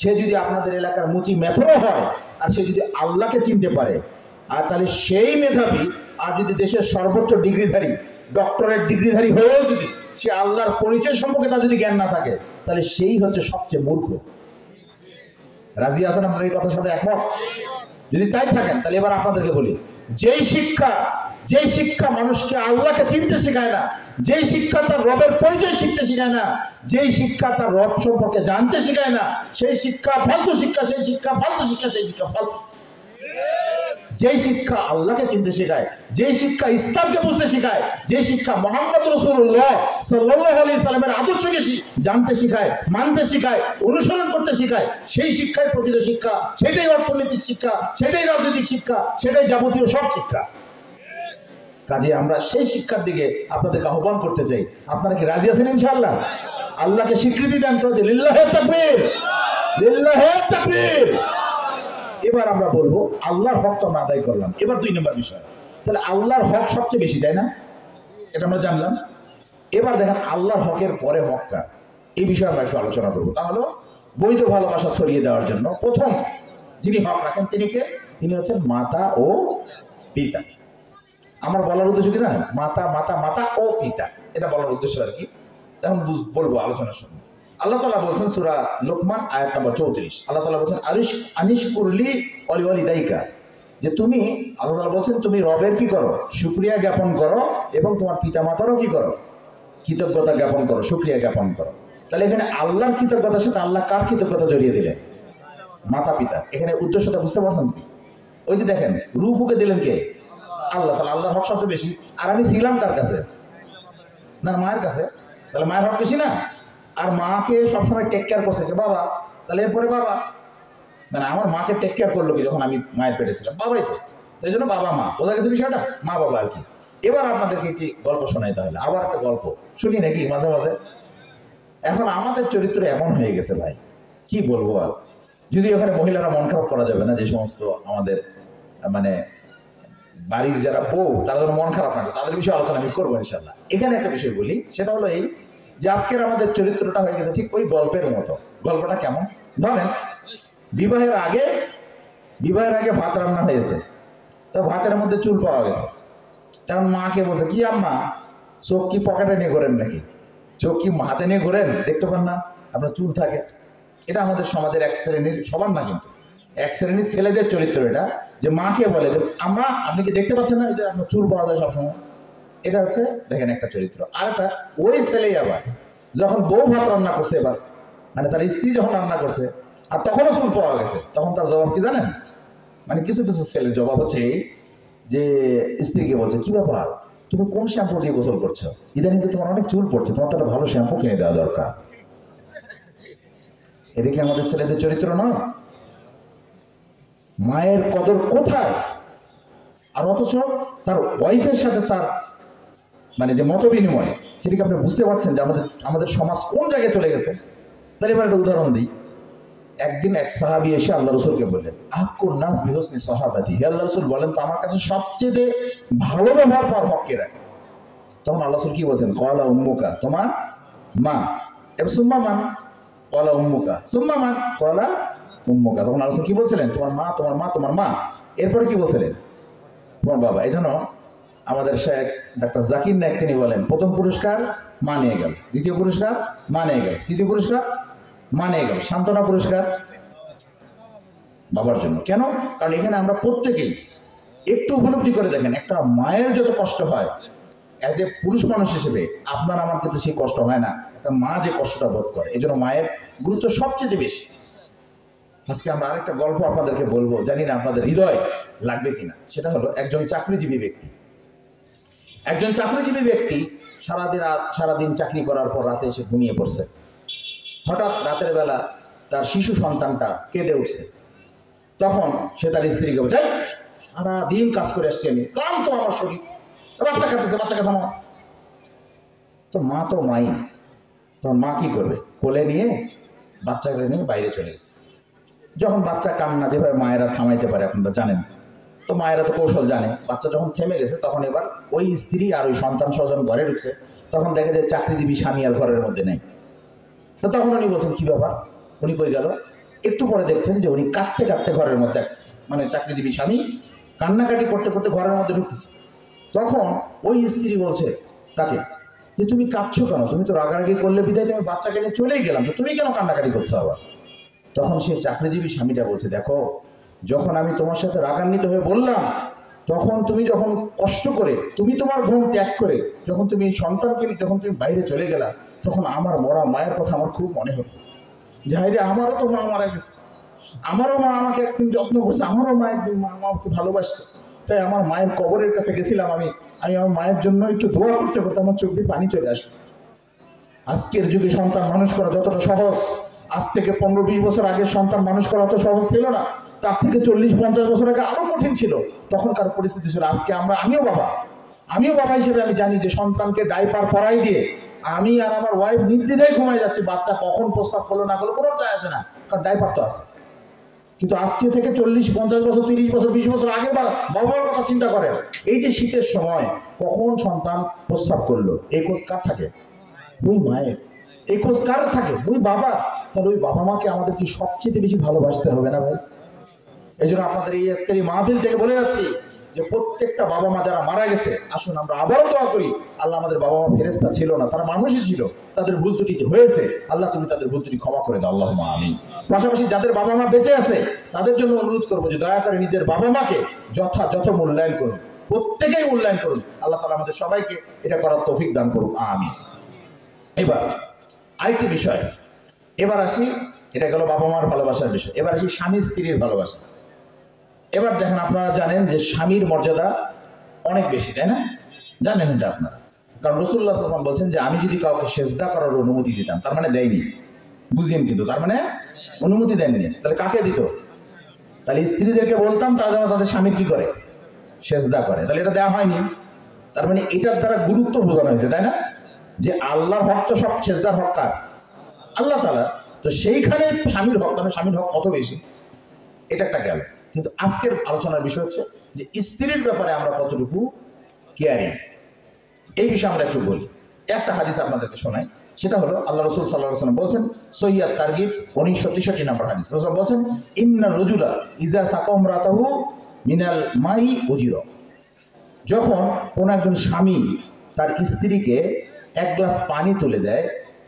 সে যদি আপনাদের এলাকার মুচি মেথরও হয় আর সে যদি আল্লাহকে চিনতে পারে, আর তাহলে সেই মেধাবী, আর যদি দেশের সর্বোচ্চ ডিগ্রিধারী, ডক্টরেট ডিগ্রিধারী হয়েও যদি সে আল্লাহর পরিচয় সম্পর্কে তার যদি জ্ঞান না থাকে, তাহলে সেই হচ্ছে সবচেয়ে মূর্খ। রাজি আছেন আপনার এই কথার সাথে একমত? যদি তাই থাকেন, তাহলে এবার আপনাদেরকে বলি, যেই শিক্ষা মানুষকে আল্লাহকে চিনতে শেখায় না, যেই শিক্ষা তার রবের পরিচয় শিখতে শেখায় না, যেই শিক্ষা তার রব সম্পর্কে জানতে শেখায় না, সেই শিক্ষা ফালতু শিক্ষা, সেই শিক্ষা ফালতু। যেই শিক্ষা আল্লাহকে চিনতে শেখায়, যেই শিক্ষা ইসলামকে বুঝতে শেখায়, যে শিক্ষা মুহাম্মদ রাসূলুল্লাহ সাল্লাল্লাহু আলাইহি সাল্লামের আদর্শকে জানতে শেখায়, মানতে শেখায়, অনুসরণ করতে শেখায়, সেই শিক্ষাই প্রকৃত শিক্ষা, সেটাই অর্থনৈতিক শিক্ষা, সেটাই রাজনৈতিক শিক্ষা, সেটাই যাবতীয় সব শিক্ষা। কাজে আমরা সেই শিক্ষার দিকে আপনাদেরকে আহ্বান করতে চাই। আপনারা কি রাজি আছেন ইনশাআল্লাহ? আল্লাহকে স্বীকৃতি দেন তো যে লিল্লাহে তাকবীর, লিল্লাহে তাকবীর। এবার আমরা বলবো আল্লাহর হক তো আমরা আদায় করলাম। এবার 2 নম্বর বিষয়, তাহলে আল্লাহর হক সবচেয়ে বেশি, তাই না? এটা আমরা জানলাম। এবার দেখেন আল্লাহর হকের পরে হক কার, এই বিষয়ে আমরা একটু আলোচনা করবো। তাহলে বৈধ ভালোবাসা ছড়িয়ে দেওয়ার জন্য প্রথম যিনি হক রাখেন তিনি কে? তিনি হচ্ছেন মাতা ও পিতা। আমার বলার উদ্দেশ্য কি জানেন? মাতা ও পিতা, এটা বলার উদ্দেশ্য আর কি। এখন বলবো আলোচনার সময়। আল্লাহ তাআলা বলছেন সূরা লোকমান আয়াত নম্বর 34, আল্লাহ তাআলা বলছেন আনিশকুরলি ওয়ালিদাইকা, যে তুমি, আল্লাহ তাআলা বলছেন তুমি রবের কি করো? শুকরিয়া জ্ঞাপন করো, এবং তোমার পিতামাতারও কি করো? কৃতজ্ঞতা জ্ঞাপন করো, শুকরিয়া জ্ঞাপন করো। তাহলে এখানে আল্লাহর কৃতজ্ঞতার সাথে আল্লাহ কার কৃতজ্ঞতা জড়িয়ে দিলেন? মাতা পিতা। এখানে উদ্দেশ্যটা বুঝতে পারছেন কি? ওই যে দেখেন রূহ ফুঁকে দিলেন কে? আল্লাহ, তাহলে আল্লাহর হক সবচেয়ে বেশি। আর আমি ছিলাম কার কাছে? না, মায়ের কাছে। তাহলে মায়ের হক বেশি না? আর মাকে সবসময় টেক কেয়ার করছে কে? বাবা। তাহলে এরপরে বাবা, মানে আমার মাকে টেক কেয়ার করলো কি যখন আমি মায়ের পেটে ছিলাম? বাবাই তো। এই জন্য বাবা মা, বোঝা গেছে বিষয়টা? মা বাবা আর কি। এবার আপনাদেরকে একটি গল্প শোনাই, তাহলে আবার একটা গল্প শুনি নাকি মাঝে মাঝে। এখন আমাদের চরিত্র এমন হয়ে গেছে ভাই, কি বলবো আর। যদি ওখানে মহিলারা মন খারাপ করা যাবে না, যে সমস্ত আমাদের মানে বাড়ির যারা বউ, তারা যেন মন খারাপ না করে, তাদের বিষয়ে আলোচনা আমি করবো ইনশাল্লাহ। এখানে একটা বিষয় বলি, সেটা হলো এই যে আজকের আমাদের চরিত্রটা হয়ে গেছে ঠিক ওই গল্পের মতো। গল্পটা কেমন? ধরেন বিবাহের আগে ভাত রান্না হয়েছে, তো ভাতের মধ্যে চুল পাওয়া গেছে। তখন মাকে বলছে, কি আম্মা, চোখ কি পকেটে নিয়ে ঘোরেন নাকি? চোখ কি হাতে নিয়ে ঘোরেন, দেখতে পান না আপনার চুল থাকে? এটা আমাদের সমাজের এক শ্রেণীর, সবার না কিন্তু, এক শ্রেণীর ছেলেদের চরিত্র এটা, যে মাকে বলে যে আম্মা আপনি কি দেখতে পাচ্ছেন না এই যে আপনার চুল পাওয়া যায় সবসময়? এটা হচ্ছে দেখেন একটা চরিত্র। আর একটা, ওই ছেলেই আবার যখন বউ ভাত রান্না করছে, এবার মানে তার স্ত্রী যখন রান্না করছে আর তখনও চুল পাওয়া গেছে, তখন তার জবাব কি জানেন? মানে কিছু কিছু ছেলের জবাব হচ্ছে এই যে স্ত্রীকে বলছে, কি ব্যাপার, তুমি কোন শ্যাম্পু দিয়ে গোসল করছো? ইদানিং তো তোমার অনেক চুল পড়ছে, তোমার তো একটা ভালো শ্যাম্পু কিনে দেওয়া দরকার। এটা কি আমাদের ছেলেদের চরিত্র নয়? মায়ের কদর কোথায়, আর অথচ তার ওয়াইফের সাথে তার মানে যে মত বিনিময়, সেটাকে আপনি বুঝতে পারছেন যে আমাদের সমাজ কোন জায়গায় চলে গেছে। তাহলে এবার একটা উদাহরণ দিই। একদিন এক সাহাবী এসে আল্লাহ রসুলকে বললেন, আহকুন নাস বিহুসনি সাহাবাতি, হে আল্লাহ রসুল বলেন তো আমার কাছে সবচেয়ে ভালো ব্যবহার পাওয়ার হক কে রাখে? তখন আল্লাহ রসুল কি বলছেন? কলা উম্মুকা, তোমার মা। এবার সুম্মা মান? কলা উম্মুকা, সুম্মা মান? কলা উম্মুকা। তখন আল্লাহ রসুল কি বলছিলেন? তোমার মা, তোমার মা, তোমার মা, এরপরে কি বলছিলেন? তোমার বাবা। এই জন্য আমাদের শেখ ডাক্তার জাকির নায়েক তিনি বলেন, প্রথম পুরস্কার মা নিয়ে গেল, দ্বিতীয় পুরস্কার মা নিয়ে গেল, তৃতীয় পুরস্কার মা নিয়ে গেল, সান্ত্বনা পুরস্কার বাবার জন্য। কেন? কারণ এখানে আমরা প্রত্যেকেই একটু উপলব্ধি করে দেখেন, একটা মায়ের যত কষ্ট হয় অ্যাজ এ পুরুষ মানুষ হিসেবে, আপনার আমার কিন্তু সেই কষ্ট হয় না। একটা মা যে কষ্টটা বোধ করে, এই জন্য মায়ের গুরুত্ব সবচেয়ে বেশি। আজকে আমরা আরেকটা গল্প আপনাদেরকে বলবো, জানি না আপনাদের হৃদয় লাগবে কিনা। সেটা হলো একজন চাকরিজীবী ব্যক্তি সারাদিন চাকরি করার পর রাতে এসে ঘুমিয়ে পড়ছে। হঠাৎ রাতের বেলা তার শিশু সন্তানটা কেঁদে উঠছে। তখন সে তার স্ত্রীকে বলছে, সারাদিন কাজ করে আসছি আমি, ক্লান্ত আমার শরীর, বাচ্চা কাঁদতেছে, বাচ্চাকে থামাও। তো মা তো মাই, তখন মা কি করবে? কোলে নিয়ে বাচ্চাকে নিয়ে বাইরে চলে গেছে। যখন বাচ্চা কান্না যেভাবে মায়েরা থামাইতে পারে আপনারা জানেন, তো মায়েরা তো কৌশল জানে। বাচ্চা যখন থেমে গেছে, তখন এবার ওই স্ত্রী আর ওই সন্তান স্বজন ঘরে ঢুকছে। তখন দেখে যে চাকরিজীবী স্বামী আর ঘরের মধ্যে নেই। তো তখন উনি বলছেন, কি ব্যাপার, উনি কই গেল? একটু পরে দেখছেন যে উনি কাঁদতে কাঁদতে ঘরের মধ্যে আসছে, মানে চাকরিজীবী স্বামী কান্নাকাটি করতে করতে ঘরের মধ্যে ঢুকছে। তখন ওই স্ত্রী বলছে তাকে যে, তুমি কাঁদছো কেন? তুমি তো রাগারাগি করলে বিদায়, তুমি বাচ্চাকে নিয়ে চলেই গেলাম, তো তুমি কেন কান্নাকাটি করছো আবার? তখন সেই চাকরিজীবী স্বামীটা বলছে, দেখো, যখন আমি তোমার সাথে রাগান্বিত হয়ে বললাম, তখন তুমি যখন কষ্ট করে, তুমি তোমার ঘুম ত্যাগ করে, যখন তুমি সন্তানকে নিয়ে যখন তুমি বাইরে চলে গেলা, তখন আমার মরা মায়ের কথা আমার খুব মনে হলো। যে হাইরে, আমারও তো মা মারা গেছে, আমারও মা আমাকে একদিন যত্ন করছে, আমারও মা একদিন মা আমাকে ভালোবাসছে। তাই আমার মায়ের কবরের কাছে গেছিলাম, আমি আমার মায়ের জন্য একটু দোয়া করতে করতে আমার চোখ দিয়ে পানি চলে আসলো। আজকের যুগে সন্তান মানুষ করা যতটা সহজ, আজ থেকে 15-20 বছর আগের সন্তান মানুষ করা অত সহজ ছিল না। তার থেকে 40-50 বছর আগে আরো কঠিন ছিল। তখনকার পরিস্থিতি ছিল। আজকে আমিও বাবা হিসেবে আমি জানি যে সন্তানকে ডাইপার পরাই দিয়ে আমি আর আমার ওয়াইফ নির্দ্বিধায় ঘুমাই যাচ্ছি। বাচ্চা কখন প্রস্রাব করলো না করলো কোনো যায় আসে না, কারণ ডাইপার তো আছে। কিন্তু আজকে থেকে 40-50 বছর, 30 বছর, 20 বছর আগে বাবার কথা চিন্তা করেন। এই যে শীতের সময় কখন সন্তান প্রস্রাব করলো, এই খোঁজ কার থাকে? ওই মায়ের। এই খোঁজ কার থাকে? ওই বাবা। তাহলে ওই বাবা মাকে আমাদের কি সবচেয়ে বেশি ভালোবাসতে হবে না ভাই? এই জন্য আপনাদের এই আজকের এই মাহফিল থেকে বলে যাচ্ছি যে প্রত্যেকটা বাবা মা যারা মারা গেছে, আসুন আমরা আবারও দোয়া করি, আল্লাহ আমাদের বাবা মা ফেরেশতা ছিল না, তারা মানুষই ছিল, তাদের ভুল ত্রুটি যে হয়েছে, আল্লাহ তুমি তাদের ভুল ত্রুটি ক্ষমা করে দাও, আল্লাহুম্মা আমিন। পাশাপাশি যাদের বাবা মা বেঁচে আছে, তাদের জন্য অনুরোধ করবো যে দয়া করে নিজের বাবা মাকে যথাযথ মূল্যায়ন করুন, প্রত্যেকেই মূল্যায়ন করুন। আল্লাহ তাআলা আমাদের সবাইকে এটা করার তৌফিক দান করুন, আমিন। এবার আরেকটি বিষয়, এবার আসি, এটা গেল বাবা মার ভালোবাসার বিষয়। এবার আসি স্বামী স্ত্রীর ভালোবাসা। এবার দেখেন, আপনারা জানেন যে স্বামীর মর্যাদা অনেক বেশি, তাই না? জানেন এটা আপনারা। কারণ রাসূলুল্লাহ সাল্লাল্লাহু আলাইহি ওয়াসাল্লাম বলছেন যে আমি যদি কাউকে সেজদা করার অনুমতি দিতাম, তার মানে দেয়নি, বুঝিয়েন কিন্তু, তার মানে অনুমতি দেননি, তাহলে কাকে দিত? তাহলে স্ত্রীদেরকে বলতাম তারা যেন তাদের স্বামীর কি করে, সেজদা করে, তাহলে এটা দেওয়া হয়নি। তার মানে এটার দ্বারা গুরুত্ব বোঝানো হয়েছে, তাই না? যে আল্লাহর হক তো সব, সেজদার হক কার? আল্লাহ তাআলা। তো সেইখানে স্বামীর হক, মানে স্বামীর হক কত বেশি, এটা একটা গেল। কিন্তু আজকের আলোচনার বিষয় হচ্ছে যে স্ত্রীর ব্যাপারে আমরা কতটুকু কেয়ারিং, এই বিষয়ে আমরা একটু বলি। একটা হাদিস আপনাদেরকে শোনাই, সেটা হলো আল্লাহ রাসূল সাল্লাল্লাহু আলাইহি ওয়াসাল্লাম বলছেন, সহিহ তারগিব 1963 নম্বর হাদিস। রাসূল বলছেন, ইন্নার রাজুলা ইজা সাকা ইমরাতাহু মিনাল মাই উজিরা। যখন কোন একজন স্বামী তার স্ত্রীকে এক গ্লাস পানি তুলে দেয়,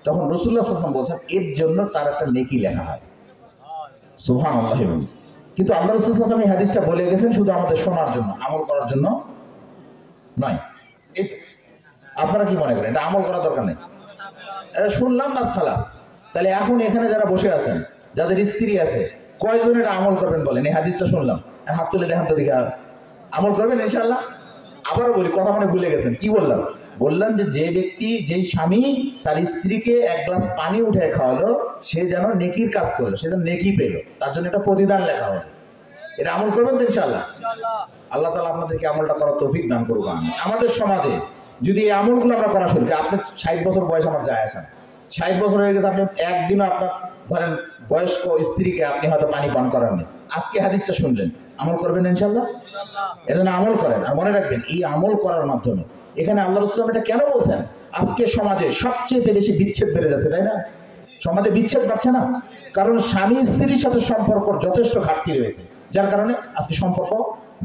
তখন রাসূলুল্লাহ সাল্লাল্লাহু আলাইহি ওয়াসাল্লাম বলছেন এর জন্য তার একটা নেকি লেখা হয়। সুবহানাল্লাহ। কিন্তু আল্লাহ রাসূল সাল্লাল্লাহু আলাইহি ওয়াসাল্লাম এই হাদিসটা বলে গেছেন শুধু আমাদের শোনার জন্য, আমল করার জন্য নয়। এই আপনারা কি মনে করেন এটা আমল করার দরকার নেই? এটা শুনলাম বাস খালাস। তাহলে এখন এখানে যারা বসে আছেন, যাদের স্ত্রী আছে, কয়জন এটা আমল করবেন বলেন? এই হাদিসটা শুনলাম, আর হাত তুলে দেখান তো দিকে। আমল করবেন ইনশাআল্লাহ? আবারও বলি, কথা মানে ভুলে গেছেন। কি বললাম? বললাম যে যে ব্যক্তি, যেই স্বামী তার স্ত্রীকে এক গ্লাস পানি উঠে খাওয়ালো, সে যেন নেকির কাজ করলো, সে যেন নেকি পেল, তার জন্য একটা প্রতিদান লেখা হবে। এটা আমল করবেন তো ইনশাআল্লাহ? আল্লাহ তাআলা আপনাদেরকে আমলটা করার তৌফিক দান করুক। আমাদের সমাজে যদি এই আমলগুলো আমরা করা শুরু করি, আপনি 60 বছর বয়স, আমার যায় আসে না, 60 বছর হয়ে গেছে, আপনি একদিনও আপনার ধরেন বয়স্ক স্ত্রীকে আপনি হয়তো পানি পান করাননি, আজকে হাদিসটা শুনলেন, আমল করবেন ইনশাআল্লাহ? এটা না আমল করেন। আর মনে রাখবেন, এই আমল করার মাধ্যমে, এখানে আল্লাহ রাসূল এটা কেন বলছেন? আজকে সমাজে সবচেয়ে বেশি বিচ্ছেদ বেড়ে যাচ্ছে, তাই না? সমাজে বিচ্ছেদ পাচ্ছে না, কারণ স্বামী স্ত্রীর সাথে সম্পর্ক যথেষ্ট ঘাটতি রয়েছে, যার কারণে আজকে সম্পর্ক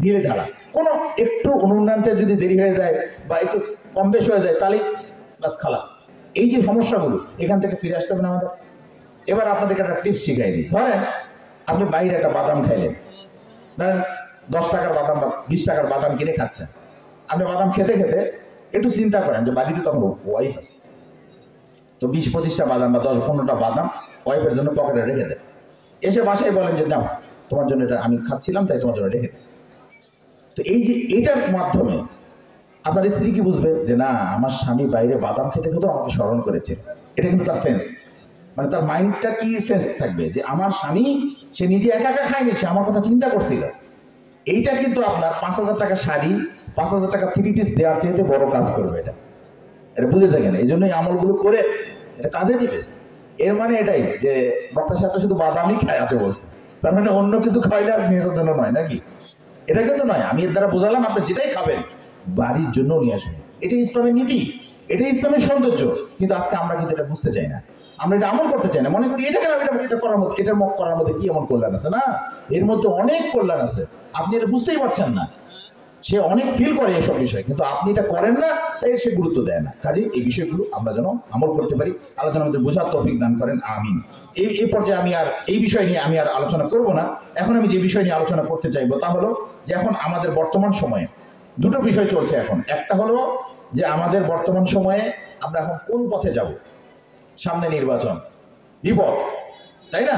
ধীরে ঢালা। কোনো একটু অনুন্নয়নতে যদি দেরি হয়ে যায় বা একটু কম বেশ হয়ে যায়, তাহলেই বাস খালাস। এই যে সমস্যাগুলো, এখান থেকে ফিরে আসতে হবে না আমাদের। এবার আপনাদেরকে একটা টিপস শিখাই দিই। ধরেন আপনি বাইরে একটা বাদাম খাইলেন, ধরেন 10 টাকার বাদাম বা 20 টাকার বাদাম কিনে খাচ্ছেন। আপনি বাদাম খেতে খেতে একটু চিন্তা করেন যে বাড়িতে তখন ওয়াইফ আছে, তো 20-25টা বাদাম বা 10-15টা বাদাম ওয়াইফের জন্য পকেটে রেখে দেন। এসে বাসায় বলেন যে নাও, তোমার জন্য এটা আমি খাচ্ছিলাম, তাই তোমার জন্য রেখে দিচ্ছি। তো এই যে এটার মাধ্যমে আপনার স্ত্রী কি বুঝবে যে না, আমার স্বামী বাইরে বাদাম খেতে খেতেও আমাকে স্মরণ করেছে। এটা কিন্তু তার সেন্স, মানে তার মাইন্ডটা কি সেন্স থাকবে যে আমার স্বামী, সে নিজে একা একা খায়নি, সে আমার কথা চিন্তা করছিল। এইটা কিন্তু আপনার 5000 টাকা শাড়ি, 5000 টাকা 3 পিস দেওয়ার চাইতে বড় কাজ করবে। এটা এটা বুঝে থাকেন, এই জন্যই আমলগুলো করে এটা কাজে দিবে। এর মানে এটাই যে বক্তার সাথে শুধু বাদামই খাওয়াতে বলছে, তার মানে অন্য কিছু খাইলে আর নিজের জন্য নয় নাকি? এটা কিন্তু নয়। আমি এর দ্বারা বোঝালাম আপনি যেটাই খাবেন বাড়ির জন্য নিয়ে আসবেন। এটাই ইসলামের নীতি, এটাই ইসলামের সৌন্দর্য। কিন্তু আজকে আমরা কিন্তু এটা বুঝতে চাই না, আমরা এটা আমল করতে চাই না। মনে করি এটা কেন, এটা করার মধ্যে, এটার করার মধ্যে কি এমন কল্যাণ আছে? না, এর মধ্যে অনেক কল্যাণ আছে, আপনি এটা বুঝতেই পারছেন না। সে অনেক ফিল করে এসব বিষয়, কিন্তু আপনি এটা করেন না, তাই সে গুরুত্ব দেয় না। কাজেই এই বিষয়গুলো আমরা যেন আমল করতে পারি, আল্লাহ যেন আমাদের বোঝার তৌফিক দান করেন, আমিন। এই পর্যায়ে আমি আর এই বিষয় নিয়ে আমি আর আলোচনা করব না। এখন আমি যে বিষয় নিয়ে আলোচনা করতে চাইবো তা হলো যে এখন আমাদের বর্তমান সময়ে দুটো বিষয় চলছে এখন। একটা হলো যে আমাদের বর্তমান সময়ে আমরা এখন কোন পথে যাব, সামনে নির্বাচন, বিপদ, তাই না?